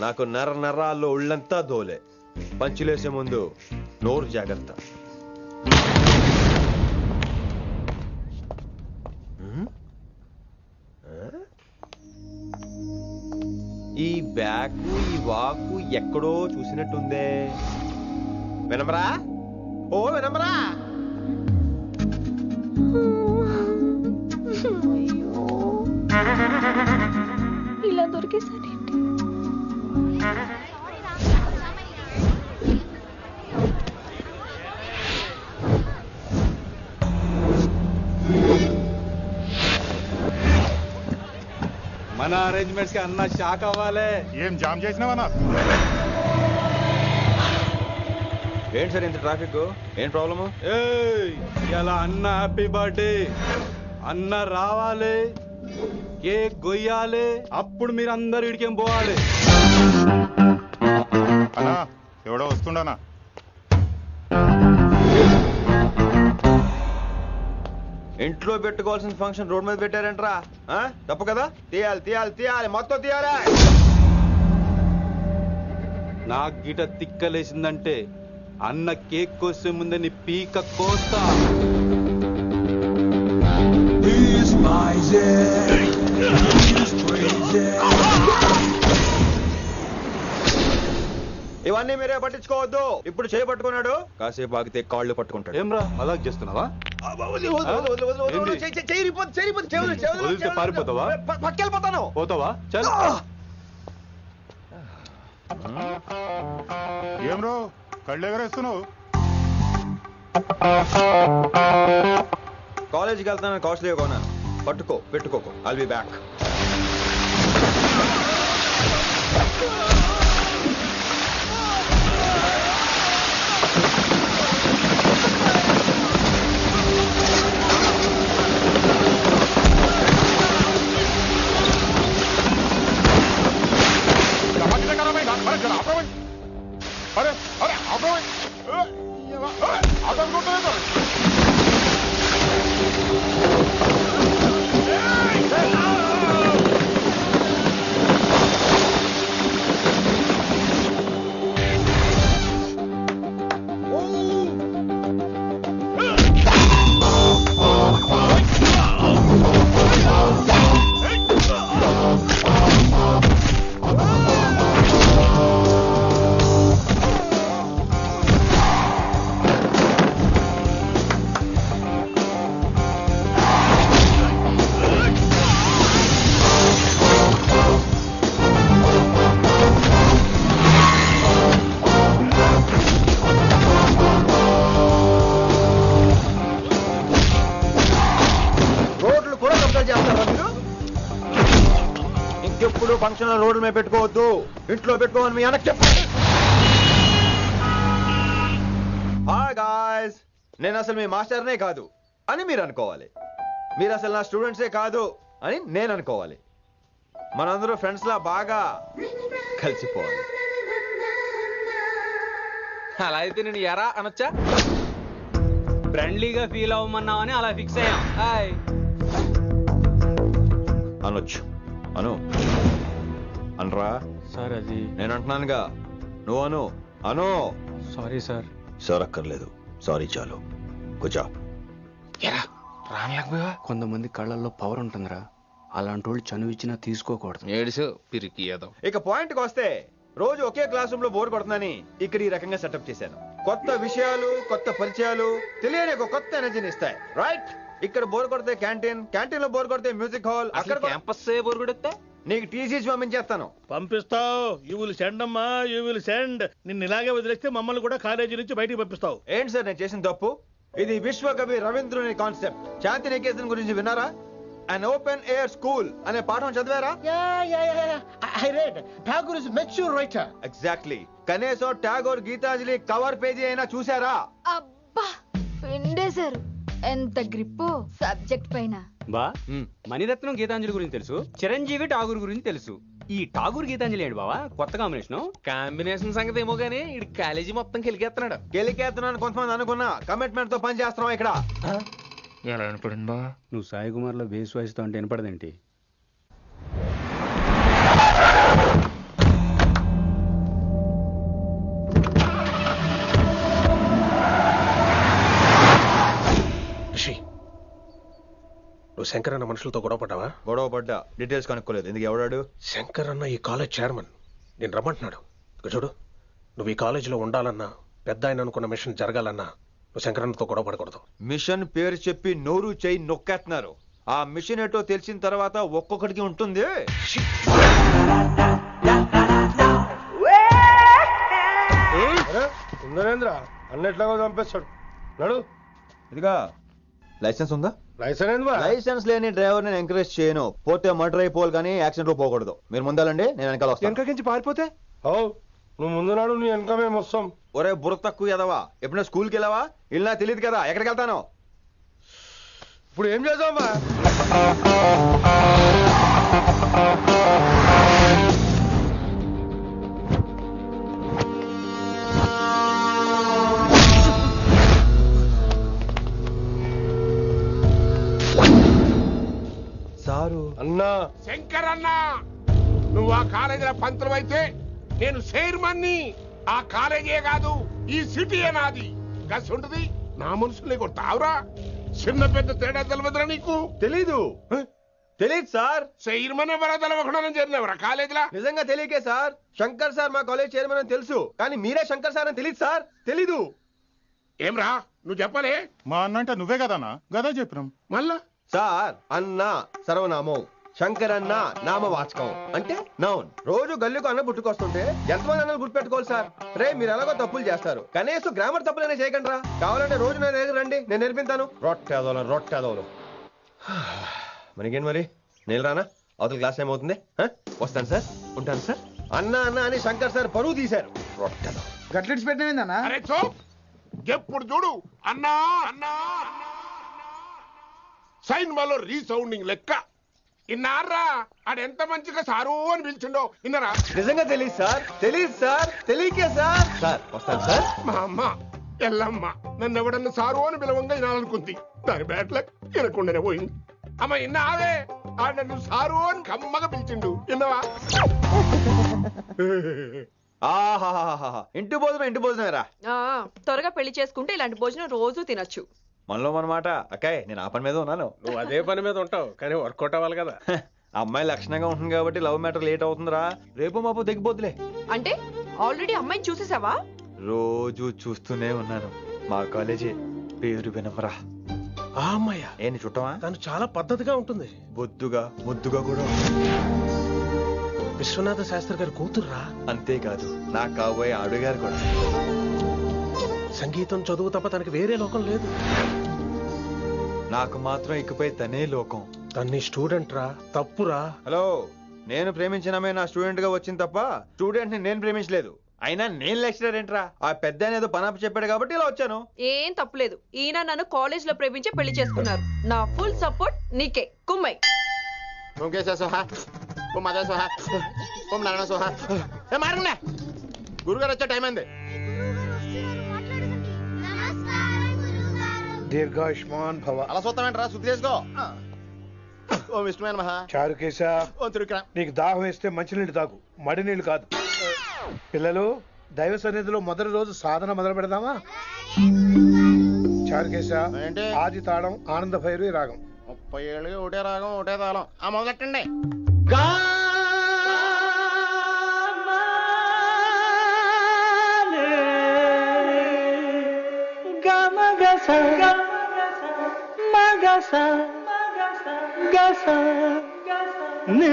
నాకు నరాల్లో ఉళ్ళంతా దోలే. పంచులేసే ముందు నోరు జాగ్రత్త. ఈ బ్యాకు ఈ వాకు ఎక్కడో చూసినట్టుందే. వినమరా? ఓ వినమరా? ఇలా దొరికేసాడేంటి? మన అరేంజ్మెంట్స్ కి అన్న షాక్ అవ్వాలి. ఏం జామ్ చేసినావన్నా? ఏంటి సార్ ఇంత ట్రాఫిక్? ఏం ప్రాబ్లము? ఇలా అన్న హ్యాపీ బర్త్డే, అన్న రావాలి, కేక్ గొయ్యాలి, అప్పుడు మీరు అందరు ఇడికేం పోవాలి. అన్నా ఎవడో వస్తుండనా? ఇంట్లో పెట్టుకోవాల్సిన ఫంక్షన్ రోడ్ మీద పెట్టారంట్రా. తప్పు కదా? తీయాలి తీయాలి తీయాలి, మొత్తం తీయాలి. నాకు గిట తిక్కలేసిందంటే అన్న కేక్ కోసే ముందే నీ పీక కోస్తా. ఇవన్నీ మీరే పట్టించుకోవద్దు. ఇప్పుడు చేయి పట్టుకున్నాడు, కాసేపు ఆగితే కాళ్ళు పట్టుకుంటాడు. ఏమ్రా అలా చేస్తున్నావా? పారిపోతావా? పక్కెళ్ళిపోతాను. పోతావా? చల్. ఏం రో కళ్ళు ఎగరేస్తున్నావు? కాలేజీకి వెళ్తాను, కాస్ట్లీగా కొన్నాను. పట్టుకో, పెట్టుకోకు. I'll be back. अरे अरे आप ఇంకెప్పుడు ఫంక్షన్ రోడ్ల మీద పెట్టుకోవద్దు, ఇంట్లో పెట్టుకోమని మీ అన్నకు చెప్పండి. హాయ్ గాయ్స్, నేను అసలు మీ మాస్టర్నే కాదు అని మీరు అనుకోవాలి. మీరు అసలు నా స్టూడెంట్సే కాదు అని నేను అనుకోవాలి. మనందరూ ఫ్రెండ్స్ లా బాగా కలిసిపోవాలి. అలా అయితే నేను ఎరా అనొచ్చా? ఫ్రెండ్లీగా ఫీల్ అవ్వమన్నావని అలా ఫిక్స్ అయ్యాం. హాయ్ అనొచ్చు. అను అనరా సార్. అది నేను అంటున్నానుగా, నువ్వు అను. అను. Sorry sir. సార్ అక్కర్లేదు, సారీ చాలు. కూర్చో. రానలేకపోయా? కొంతమంది కళ్ళల్లో పవర్ ఉంటుందిరా, అలాంటి వాళ్ళు చనువు ఇచ్చినా తీసుకోకూడదు. ఏడిసో పిరికి ఏదో. ఇక పాయింట్కి వస్తే, రోజు ఒకే క్లాస్ రూమ్ లో బోర్ కొడుతుందని ఇక్కడ ఈ రకంగా సెటప్ చేశాను. కొత్త విషయాలు, కొత్త పరిచయాలు తెలియని ఒక కొత్త ఎనర్జీని ఇస్తాయి. రైట్? ఇక్కడ బోర్ కొడితే క్యాంటీన్, క్యాంటీన్ లో బోర్ కొడితే మ్యూజిక్ హాల్, అక్కడ క్యాంపస్ బోర్ కొడితే నీకు టీసీస్ పంపించేస్తాను. పంపిస్తావు. యూ విల్ సెండ్ అమ్మా, యూ విల్ సెండ్. నిన్ను ఇలాగే వదిలేస్తే మమ్మల్ని కూడా కాలేజీ నుంచి బయటికి పంపిస్తావు. ఏంటి సార్ నేను చేసిన తప్పు? ఇది విశ్వకవి రవీంద్రుని కాన్సెప్ట్. శాంతి నికేతన్ గురించి విన్నారా? అన్ ఓపెన్ ఎయిర్ స్కూల్ అనే పాఠం చదివారా? I read. Tagore is a mature writer. Exactly. కనీసం టాగోర్ గీతాంజలి కవర్ పేజీ అయినా చూసారా? అబ్బా పిండేశారు. ఎంత గ్రిప్పు సబ్జెక్ట్ పైన. బా మణిరత్నం గీతాంజలి గురించి తెలుసు, చిరంజీవి ఠాగూర్ గురించి తెలుసు. ఈ ఠాగూర్ గీతాంజలి ఏంటి బావా కొత్త కాంబినేషన్ సంగతి ఏమో గానీ ఇడు కాలేజీ మొత్తం కెలికేస్తున్నాడు. గెలికేస్తున్నాను కొంతమంది అనుకున్నా. కమిట్మెంట్ తో పని చేస్తున్నాం ఇక్కడ. ఎలా వినపడింది బా? నువ్వు సాయి కుమార్ లో బేస్ వాయిస్తో అంటే వినపడదేంటి? నువ్వు శంకర్ అన్న మనుషులతో గొడవ పడ్డావా? గొడవ పడ్డా, డీటెయిల్స్ కనుక్కోలేదు. ఎందుకు? ఎవడాడు? శంకర్ అన్న ఈ కాలేజ్ చైర్మన్. నేను రమ్మంటున్నాడు. చూడు, నువ్వు ఈ కాలేజీలో ఉండాలన్నా, పెద్ద ఆయన అనుకున్న మిషన్ జరగాలన్నా నువ్వు శంకర్ అన్నతో గొడవ పడకూడదు. మిషన్ పేరు చెప్పి నోరు చేయి నొక్కేస్తున్నారు. ఆ మిషన్ ఏంటో తెలిసిన తర్వాత ఒక్కొక్కడికి ఉంటుంది. ఉందనేంద్ర అన్నెట్లాగో చంపేస్తాడు. నడు. ఇదిగా లైసెన్స్ ఉందా? లైసెన్స్ లేని డ్రైవర్ నేను ఎంకరేజ్ చేయను. పోతే మర్డర్ అయిపోవాలి కానీ యాక్సిడెంట్ లో పోకూడదు. మీరు ముందాలండి, నేను వెనకాల వస్తాను. వెనకకించి పారిపోతే నువ్వు ముందు నాడు నీ వెనక మేము వస్తాం. ఒరే బుర్ర తక్కువ ఎదవా, ఎప్పుడైనా స్కూల్కి వెళ్ళావా? ఇలా తెలియదు కదా ఎక్కడికి వెళ్తాను. ఇప్పుడు ఏం చేద్దామా? సారు అన్నా. శంకర్ అన్నా, నువ్వు ఆ కాలేజీలో పంతులు అయితే నేను చైర్మన్ని. ఆ కాలేజీ కాదు, ఈ సిటీ నాది. గస్ ఉంటుంది నా మనుషుల్ని కొట్టావురా. చిన్న పెద్ద తేడా తెలియదురా నీకు? తెలీదు. తెలీదు సార్. చైర్మన్ ఎవరో తెలవకుండా చేరినవరా కాలేజీలో? నిజంగా తెలియకే సార్. శంకర్ సార్ మా కాలేజ్ చైర్మన్ అని తెలుసు, కానీ మీరే శంకర్ సార్ అని తెలియదు సార్. తెలీదు. ఏమ్రా నువ్వు చెప్పలే? మా అన్న అంటే నువ్వే కదన్నా? గదా చెప్పినాం. మళ్ళా సార్ అన్న సర్వనామం, శంకర్ అన్న నామవాచకం అంటే నౌన్. రోజు గల్లుకు అన్న పుట్టుకొస్తుంటే ఎంతమంది అన్నలు గుర్తుపెట్టుకోవాలి సార్? రే మీరు ఎలాగో తప్పులు చేస్తారు, కనీసం గ్రామర్ తప్పులైనా చేయకండి రా. కావాలంటే రోజు నా దగ్గర రండి, నేను నేర్పిస్తాను. రొట్టెదోలు మనకేంటి మరి? నేను రానా? అవతల క్లాస్ టైం అవుతుంది. వస్తాను సార్, ఉంటాను సార్. అన్న అన్న అని శంకర్ సార్ పరువు తీశారు. రొట్టెదో గట్లెట్స్ పెట్టినా? అరే చో, ఎప్పుడు చూడు అన్నా అన్నా సైన్ మాలో రీసౌండింగ్ లెక్క. ఇన్నారా ఆడెంత మంచిగా సారు అని పిలిచిండో ఇన్నరా? నిజంగా తెలియదు సార్. తెలియదు సార్. తెలియకే సార్. సార్ వస్తాను సార్. మా అమ్మ ఎల్లమ్మ నన్ను ఎవడన్నా సారు అని పిలవంగా వినాలనుకుంది. దాని బ్యాట్లక్ వినకుండానే పోయింది. అమ్మ ఇన్నావే, ఆడ నన్ను సారు అని కమ్మగా పిలిచిండు. విన్నవా? ఆహాహాహా, ఇంటి భోజనమేరా. త్వరగా పెళ్లి చేసుకుంటే ఇలాంటి భోజనం రోజు తినొచ్చు. మనలో మనమాట. అక్కాయ్ నేను ఆ పని మీద ఉన్నాను. నువ్వు అదే పని మీద ఉంటావు, కానీ వర్కౌట్ అవ్వాలి కదా. అమ్మాయి లక్షణంగా ఉంటుంది కాబట్టి లవ్ మ్యాటర్ లేట్ అవుతుందిరా. రేపు మాపు దిగిపోతులే. అంటే ఆల్రెడీ అమ్మాయిని చూసేసావా? రోజు చూస్తూనే ఉన్నాను. మా కాలేజీ పేరు వినమరా. ఆ అమ్మాయ ఏంటి చుట్టమా? తను చాలా పద్ధతిగా ఉంటుంది. బొద్దుగా ముద్దుగా కూడా. విశ్వనాథ శాస్త్రి గారి కూతుర్రా. అంతేకాదు నా కాబోయే ఆడుగారు కూడా. సంగీతం చదువు తప్ప తనకి వేరే లోకం లేదు. నాకు మాత్రం ఇకపై తనే లోకం. తన్ని స్టూడెంట్ రా. తప్పురా. హలో, నేను ప్రేమించినమే నా స్టూడెంట్ గా వచ్చింది తప్ప స్టూడెంట్ ని నేను ప్రేమించలేదు. అయినా నేను లెక్చరర్ ఏంట్రా? ఆ పెద్ద ఏదో పనాపు చెప్పాడు కాబట్టి ఇలా వచ్చాను. ఏం తప్పులేదు. ఈయన నన్ను కాలేజ్ లో ప్రేమించి పెళ్లి చేసుకున్నారు. నా ఫుల్ సపోర్ట్ నీకే. కుమ్మై గురుగారు వచ్చే టైం అయింది. దీర్ఘాయుష్మాన్ భవ. అలా చూస్తామంటారా? శుద్ధి చేసుకో. ఓ విష్ణుమైన మహా చారుకేశ, నీకు దాహం వేస్తే మంచినీళ్ళు తాగు, మడి నీళ్ళు కాదు. పిల్లలు, దైవ సన్నిధిలో మొదటి రోజు సాధన మొదలు పెడదామా? చారుకేశ, ఆది తాళం ఆనంద భైరవి రాగం. 30 ఏళ్ళుగా ఒకటే రాగం ఒకటే తాళం. ఆ మొదలెట్టండి. గస గస నే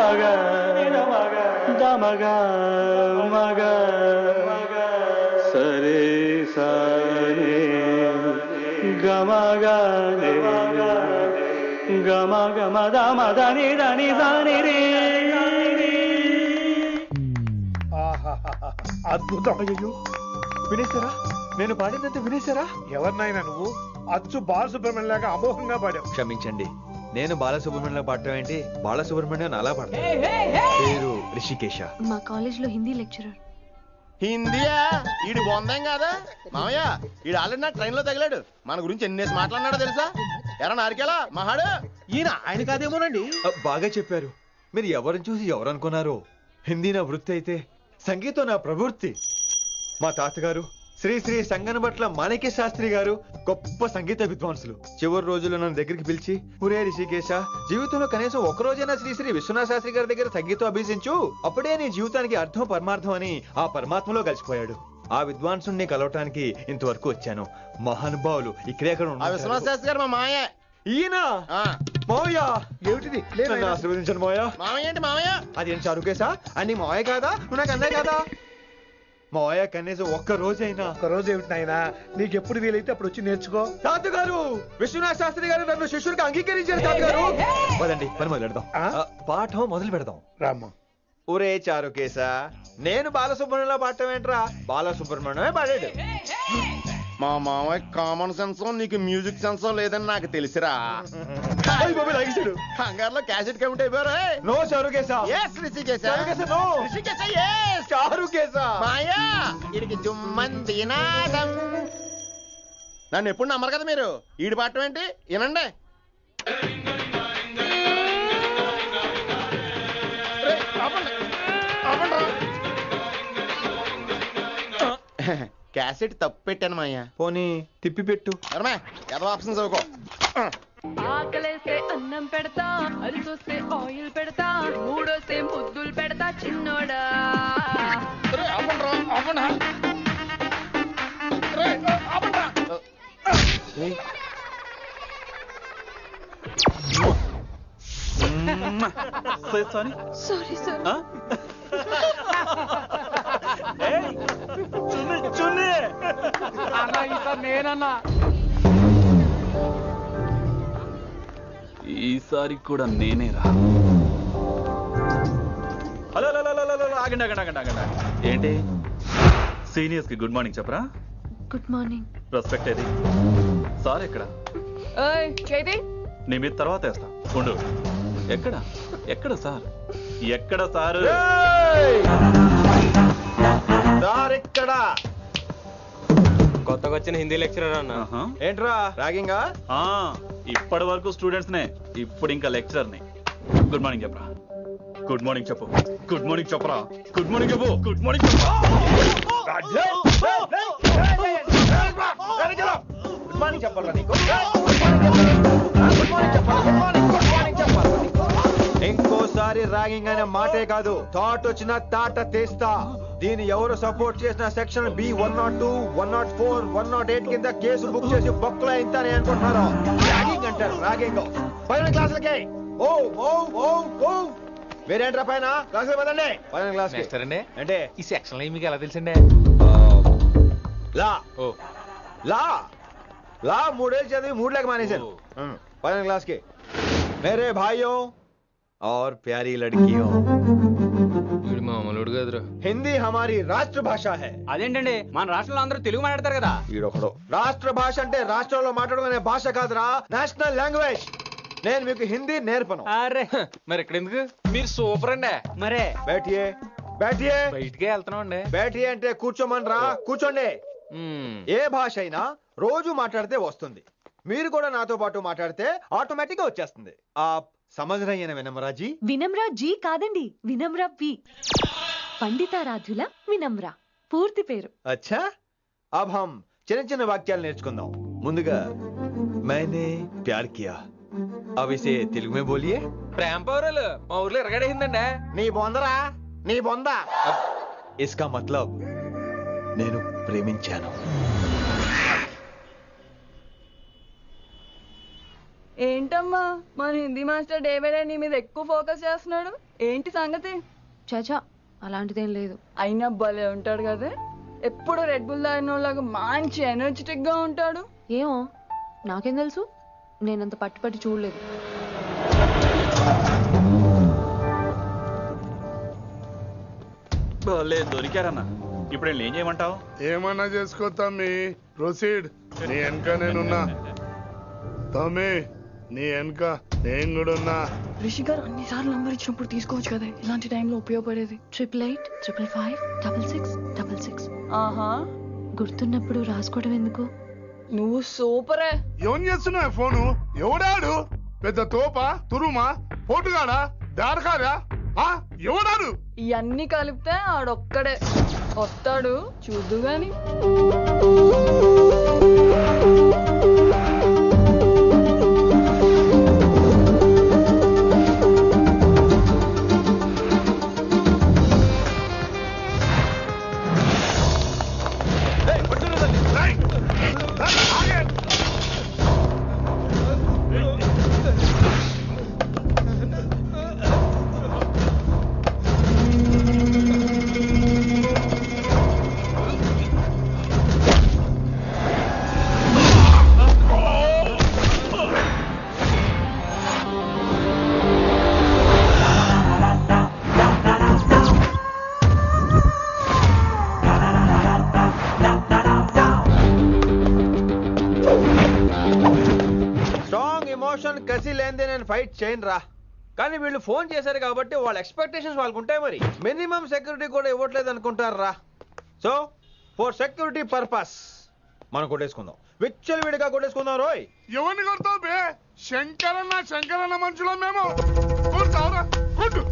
మగ దమగ మగ సరే సరే గమగ గమ గమ దమ దని దని దని రే. అద్భుతం. అయ్యో వినేశారా? నేను పాడినంత వినేశారా? ఎవరినైనా నువ్వు అచ్చు బాలసుబ్రహ్మణ్యం లాగా అమోఘంగా పాడావు. క్షమించండి, నేను బాలసుబ్రహ్మణ్యంలో పాడటం ఏంటి, బాలసుబ్రహ్మణ్యం అలా పాడతాను. పేరు రిషికేశ. మా కాలేజ్ లో హిందీ లెక్చరర్. హిందీయా? ఈడు బొందేం కాదా మామయ్య? ఈడు ఆల్రెడీ నా ట్రైన్ లో తగిలాడు. మన గురించి ఎన్నేసి మాట్లాడినాడో తెలుసా? ఎరా నారికేలా మహాడు ఈయన ఆయన కాదేమోనండి. బాగా చెప్పారు. మీరు ఎవరిని చూసి ఎవరు అనుకున్నారు? హిందీ నా వృత్తి అయితే సంగీతం నా ప్రవృత్తి. మా తాతగారు శ్రీ శ్రీ సంగనబట్ల మాణిక్య శాస్త్రి గారు గొప్ప సంగీత విద్వాంసులు. చివరి రోజుల్లో నన్ను దగ్గరికి పిలిచి, ఒరే రిషికేశ, జీవితంలో కనీసం ఒక రోజైనా శ్రీ శ్రీ విశ్వనాథ శాస్త్రి గారి దగ్గర సంగీతం అభ్యసించు, అప్పుడే నీ జీవితానికి అర్థం పరమార్థం అని ఆ పరమాత్మలో కలిసిపోయాడు. ఆ విద్వాంసుని కలవటానికి ఇంతవరకు వచ్చాను. మహానుభావులు ఇక్కడే అక్కడ విశ్వనాథ శాస్త్రి గారు మా మామయ్య. ఈయన మావయ్య. ఏమిటిది? నన్ను ఆశీర్వదించండి మావయ్య. మామయ్య ఏంటి మామయ్య? అదేం చారుకేశా? అని మావయ్య కాదా? నువ్వు నాకు అన్నయ్య కాదా? మావయ్య కనీసం ఒక్క రోజైనా. ఒక్క రోజు ఏమిటి నాయనా? నీకు ఎప్పుడు వీలైతే అప్పుడు వచ్చి నేర్చుకో. తాతగారు, విశ్వనాథ శాస్త్రి గారు నన్ను శిష్యుడికి అంగీకరించారు. తాతగారు పదండి, పని మొదలు పెడదాం. పాఠం మొదలు పెడదాం. రామ్మా. ఒరే చారుకేశా, నేను బాలసుబ్రహ్మణ్యంలో పాడటం ఏంట్రా? బాలసుబ్రహ్మణ్యమే పాడాడు. మా మామయ్య కామన్ సెన్స్ నీకు మ్యూజిక్ సెన్స్ లేదని నాకు తెలిసిరా. హంగార్లో క్యాసెట్ కమిట్ అయిపోయారు. No Charukesha. yes Rishikesha. No Rishikesha. yes Charukesha. మాయా ఈడికి జుమ్మంది నాదం. నన్ను ఎప్పుడు నమ్మరు కదా మీరు. ఈడి పాడటం ఏంటి వినండి. క్యాసెట్ తప్పు పెట్టాను మాయ్యా. పోనీ తిప్పి పెట్టు. ఏదో ఆప్షన్ చదువుకో. ఆకలేస్తే అన్నం పెడతా, అరిసొస్తే ఆయిల్ పెడతా, మూడోస్తే ముద్దులు పెడతా చిన్నోడా. Sorry sir. నేనన్నా ఈసారి కూడా నేనేరా. హలో ఆగండి ఆగండి ఆగండి ఆగండి. ఏంటి సీనియర్స్ కి గుడ్ మార్నింగ్ చెప్పరా? Good morning. రెస్పెక్ట్ ఏది? సార్ ఎక్కడ? నీ మీద తర్వాత వేస్తా ఉండు. ఎక్కడ ఎక్కడ సార్? ఎక్కడ సార్? ఇక్కడ కొత్తగా వచ్చిన హిందీ లెక్చరర్ అన్న. ఏంట్రా ర్యాగింగా? ఇప్పటి వరకు స్టూడెంట్స్ నే, ఇప్పుడు ఇంకా లెక్చరర్ ని. గుడ్ మార్నింగ్ చెప్పరా. గుడ్ మార్నింగ్ చెప్పు. గుడ్ మార్నింగ్ చెప్పరా. గుడ్ మార్నింగ్ చెప్పు. గుడ్ మార్నింగ్ చెప్పు. గుడ్ మార్నింగ్ చెప్పాలా నీకు? ఇంకోసారి ర్యాగింగ్ అనే మాటే కాదు, థాట్ వచ్చిన తాట తీస్తా. దీన్ని ఎవరు సపోర్ట్ చేసిన సెక్షన్ B102, 104, 108 కింద కేసు బుక్ చేసి బొక్కలో ఇంతానే అనుకుంటున్నారు. ర్యాగింగ్ అంటారు ర్యాగింగ్. పైన క్లాసులకి ఓ ఓ ఓ ఓ వేరేంట్రా పైన క్లాసులు పదండి. పైన క్లాస్ అంటే ఈ సెక్షన్ మీకు ఎలా తెలిసిండే? లా లా లా 3 ఏళ్ళు చదివి 3 లేక మానేశాను. పైన క్లాస్ కి మేరే భాइयों और प्यारी लड़कियों, మామూలుడు కదరా. హిందీ హమారీ రాష్ట్ర భాష హై. అదేంటండి, మన రాష్ట్రంలో అందరూ తెలుగు మాట్లాడతారు కదా. ఈడొకడు రాష్ట్ర భాష అంటే రాష్ట్రంలో మాట్లాడుకునే భాష కాదురా, నేషనల్ లాంగ్వేజ్. నేను మీకు హిందీ నేర్పను. అరే మరి ఇక్కడ ఎందుకు? మీరు సూపర్ అండి. మరే బైఠియే బైఠియే. బయటికే వెళ్తున్నాం అండి. బైఠియే అంటే కూర్చోమనరా, కూర్చోండి. ఏ భాష అయినా రోజు మాట్లాడితే వస్తుంది. మీరు కూడా నాతో పాటు మాట్లాడితే ఆటోమేటిక్ గా వచ్చేస్తుంది. సమझ रही है ना विनम्रा जी? వినమ్రా జీ కాదండి, వినమ్రా వి. పండితారాధ్యుల వినమ్రా పూర్తి పేరు. अच्छा, अब हम చిన్న చిన్న వాక్యాలు నేర్చుకుందాం. ముందుగా मैंने प्यार किया. अब इसे తెలుగు में बोलिए. ప్రేమ పౌరులు మా ఊర్లో ఎరగడేసిందండి. నీ బొందరా, నీ బొంద. इसका मतलब నేను ప్రేమించాను. ఏంటమ్మా మన Hindi master day by day నీ మీద ఎక్కువ ఫోకస్ చేస్తున్నాడు, ఏంటి సంగతి? చాచా అలాంటిదేం లేదు. అయినా భలే ఉంటాడు కదా, ఎప్పుడు రెడ్ బుల్ తాగినోళ్ళగా మంచి ఎనర్జెటిక్ గా ఉంటాడు. ఏమో నాకేం తెలుసు, నేనంత పట్టి చూడలేదు. దొరికారన్నా. ఇప్పుడు ఏం చేయమంటావు? ఏమన్నా చేసుకో తమ్మి, ప్రొసీడ్. నీ వెనక నేనున్నా తమ్మి, నీ వెనక నేను కూడా ఉన్నా. రిషి గారు అన్నిసార్లు నంబర్ ఇచ్చినప్పుడు తీసుకోవచ్చు కదా, ఇలాంటి టైంలో ఉపయోగపడేది. 8885556666. ఆహా, గుర్తున్నప్పుడు రాసుకోవడం ఎందుకు? నువ్వు సూపరే. ఏం చేస్తున్నావు ఫోను? ఎవడాడు? పెద్ద తోపా, తురుమా, పోటుగాడా, దారకారా? ఎవడాడు? ఇవన్నీ కలిపితే ఆడొక్కడే వస్తాడు, చూద్దు గాని. ఫైట్ చేయను రా, కానీ వీళ్ళు ఫోన్ చేశారు కాబట్టి వాళ్ళ ఎక్స్పెక్టేషన్స్ వాళ్ళకు ఉంటాయి. మరి మినిమం సెక్యూరిటీ కూడా ఇవ్వట్లేదు అనుకుంటారు రా. సో ఫర్ సెక్యూరిటీ పర్పస్ మనం కొట్టేసుకుందాం, విచ్చలు విడిగా కొట్టేసుకుందాం. రోయ్ ఎవరిని కొడతావు బే? శంకరన్న మనుషులో మేము. కొడతావురా, కొట్టు.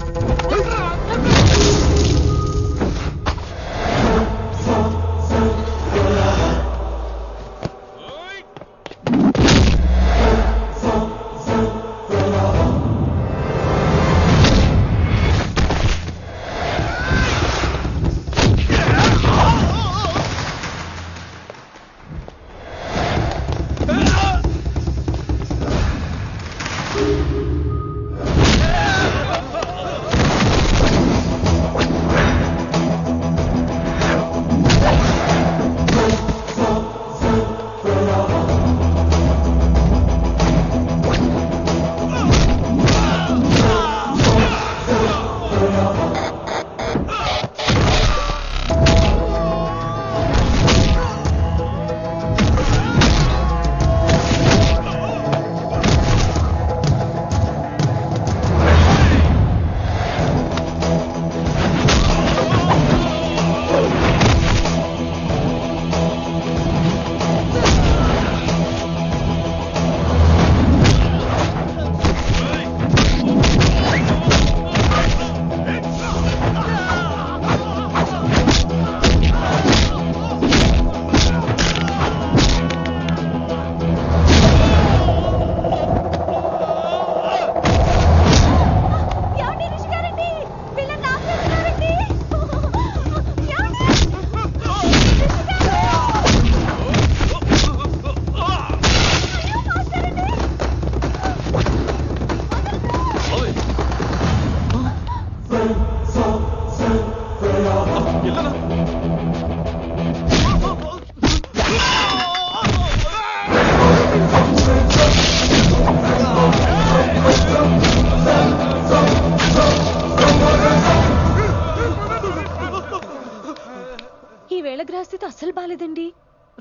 గ్రహస్థితి అస్సలు బాలేదండి.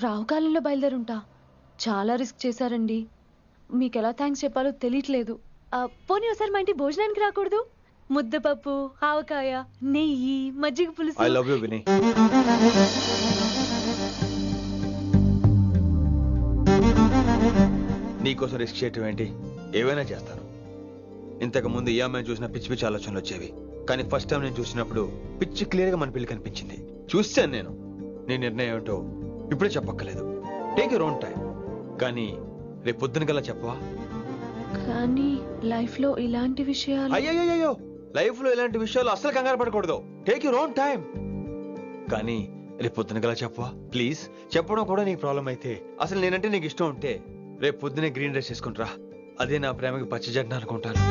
రావుకాలంలో బయలుదేరుంటా. చాలా రిస్క్ చేశారండి. మీకు ఎలా థ్యాంక్స్ చెప్పాలో తెలియట్లేదు. పోనీ ఒకసారి మా ఇంటి భోజనానికి రాకూడదు? ముద్దపప్పు, ఆవకాయ, నెయ్యి, మజ్జిగ పులుసు. ఐ లవ్ యు విని. నీకోసం రిస్క్ చేయటం ఏంటి? ఏవైనా చేస్తాను. ఇంతకు ముందు ఈ అమ్మాయిని చూసిన పిచ్చి పిచ్చి ఆలోచనలు వచ్చేవి, కానీ ఫస్ట్ టైం నేను చూసినప్పుడు పిచ్చి క్లియర్ గా మన పిల్లి కనిపించింది. చూశాను నేను. నీ నిర్ణయం ఏమిటో ఇప్పుడే చెప్పక్కర్లేదు. Take your own time. కానీ రేపు పొద్దున గల చెప్పవా? కానీ లైఫ్ లో ఇలాంటి విషయాలు. అయ్యో, లైఫ్ లో ఇలాంటి విషయాలు అస్సలు కంగారు పడకూడదు. Take your own time. కానీ రేపు పొద్దున గల చెప్పవా ప్లీజ్? చెప్పడం కూడా నీకు ప్రాబ్లం అయితే, అసలు నేనంటే నీకు ఇష్టం ఉంటే రేపు పొద్దునే గ్రీన్ డ్రెస్ వేసుకుంటారా. అదే నా ప్రేమకి పచ్చజెండ అనుకుంటాను.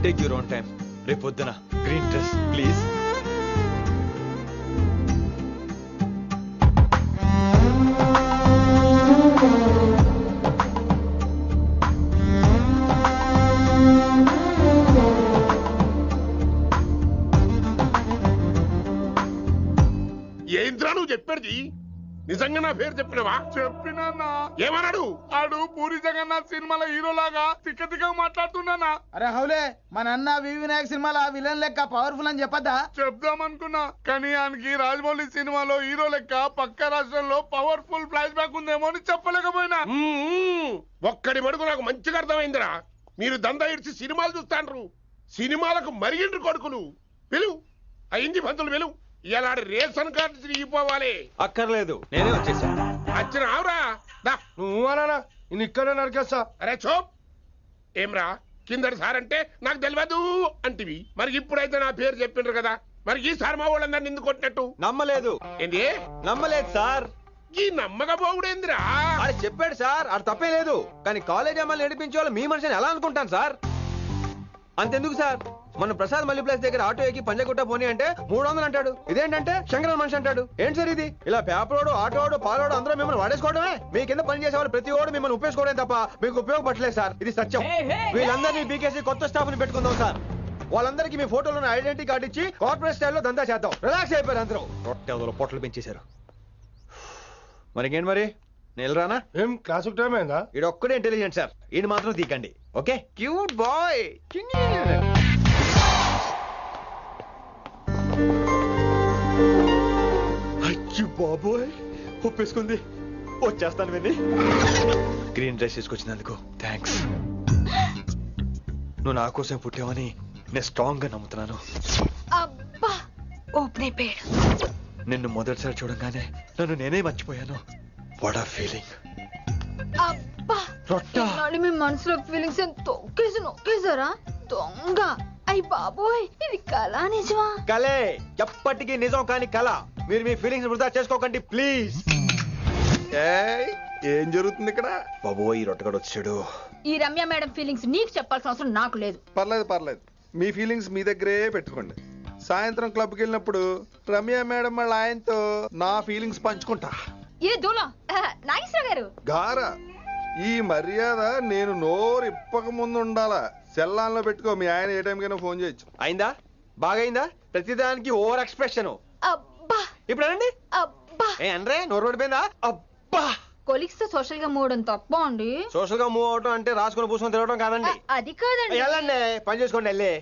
Take your own time. రేపు పొద్దున గ్రీన్ డ్రెస్ ప్లీజ్. ఏంద్రా నువ్వు చెప్పేది? నిజంగా నా పేరు చెప్పినవా? చెప్పినా ఏమన్నాడు? ఆడు పూరి జగన్నాథ్ సినిమాలో హీరో లాగా తిక్క తిక్క మాట్లాడుతున్నానా? అరే హౌలే మన అన్న వి వినాయక్ సినిమాలో విలన్ లెక్క పవర్ఫుల్ అని చెప్పద్దా? చెప్దామనుకున్నా కానీ ఆయనకి రాజమౌళి సినిమాలో హీరో లెక్క పక్క రాష్ట్రంలో పవర్ఫుల్ ఫ్లాష్ బ్యాక్ ఉందేమో అని చెప్పలేకపోయినా. ఒక్కడి మడుగు నాకు మంచిగా అర్థమైందిరా. మీరు దందా ఇడిచి సినిమాలు చూస్తాండ్రు. సినిమాలకు మరిగిండ్రు కొడుకులు. పిలువు అయింది పంతులు పిలువు. ఇలా రేషన్ కార్డు తిరిగిపోవాలి. అక్కర్లేదు, నేనే వచ్చేసా. వచ్చిన ఆవురా. నువ్వు అనా నేను ఇక్కడే నరికేస్తా. అరే చోప్. ఏమ్రా కిందటి సార్ అంటే నాకు తెలియదు అంటివి. మరి ఇప్పుడైతే నా పేరు చెప్పిండ్రు కదా, మరి ఈసారి మా వాళ్ళందరినీ ఎందుకు కొట్టినట్టు? నమ్మలేదు. ఏంది? నమ్మలేదు సార్. ఈ నమ్మకపోవుడేందిరా? ఆడు చెప్పాడు సార్, ఆడు తప్పే లేదు. కానీ కాలేజ్ అమ్మాయిలు నడిపించే వాళ్ళు మీ మనిషిని ఎలా అనుకుంటాను సార్? అంతెందుకు సార్, మన ప్రసాద్ మల్లి ప్లేస్ దగ్గర ఆటో ఎక్కి పంజగుట్ట పోనీ అంటే 300 అంటాడు. ఇదేంటంటే శంకరన్ మనిషి అంటాడు. ఏంటి సార్ ఇది? ఇలా పేపరోడు ఆటోడు పాలోడు అందరూ మిమ్మల్ని వాడేసుకోవడమే. మీ కింద పనిచేసే వాళ్ళు ప్రతి ఓడు మిమ్మల్ని ఉపయోగించుకోవడం తప్ప మీకు ఉపయోగపడలేదు సార్. ఇది సత్యం. వీళ్ళందరినీ బీకేసి కొత్త స్టాఫ్ ని పెట్టుకుందాం సార్. వాళ్ళందరికీ మీ ఫోటోలను ఐడెంటిటీ కార్డు ఇచ్చి కార్పొరేట్ స్టైల్లో దందా చేద్దాం. రిలాక్స్ అయిపోయారు అందరూ. రొట్టె పొట్టలు పెంచేశారు. మరికేంటి మరి నేను రానా? ఏం క్లాస్ టైం అయిందా? ఈడు ఒక్కడే ఇంటెలిజెంట్ సార్, ఈయన మాత్రం తీకండి. Okay cute boy. అయ్యో బాబోయ్, ఒప్పేసుకుంది. వచ్చేస్తాను విని. గ్రీన్ డ్రెస్ తీసుకొచ్చినందుకు థ్యాంక్స్. నువ్వు నా కోసం పుట్టావని నేను స్ట్రాంగ్ గా నమ్ముతున్నాను. అబ్బా ఓపెన్ అయిపోయాడు. నిన్ను మొదటిసారి చూడంగానే నన్ను నేనే మర్చిపోయాను. వాట్ ఆ ఫీలింగ్. అబ్బా నాడు మీ మనసులో ఫీలింగ్స్ తొక్కేసి నొక్కేసారా దొంగ? అయ్యి బాబోయ్, ఇది కళ నిజమా? కలే, ఎప్పటికీ నిజం కాని కళ. మీరు మీ ఫీలింగ్స్ వృధా చేసుకోకండి ప్లీజ్. ఏం జరుగుతుంది ఇక్కడ? బాబోయ్ ఈ రొట్టగడు వచ్చాడు. ఈ రమ్య మేడం ఫీలింగ్స్ నీకు చెప్పాల్సిన అవసరం నాకు లేదు. పర్లేదు మీ ఫీలింగ్స్ మీ దగ్గరే పెట్టుకోండి. సాయంత్రం క్లబ్కి వెళ్ళినప్పుడు రమ్య మేడం వాళ్ళ ఆయనతో నా ఫీలింగ్స్ పంచుకుంటా. ఏ దూలం నాగేశ్వర గారు గారా, ఈ మర్యాద నేను నోరు ఇప్పక ముందు ఉండాలా. సెల్లాన్లో పెట్టుకో, మీ ఆయన ఏ టైంకైనా ఫోన్ చేయొచ్చు. అయిందా? బాగైందా? ప్రతిదానికి ఓవర్ ఎక్స్ప్రెషన్. అబ్బా ఇప్పుడు అనండి. అబ్బా ఏ అనరే, నోరు పడిపోయిందా? అబ్బా. కొలిక్స్ తో సోషల్ గా మూవ్ అవడం తప్ప అండి. సోషల్ గా మూవ్ అవడం అంటే రాసుకుని పూసుకొని తిరగడం కాదండి. అది కాదండి. వెళ్ళండి, పని చేసుకోండి వెళ్ళి.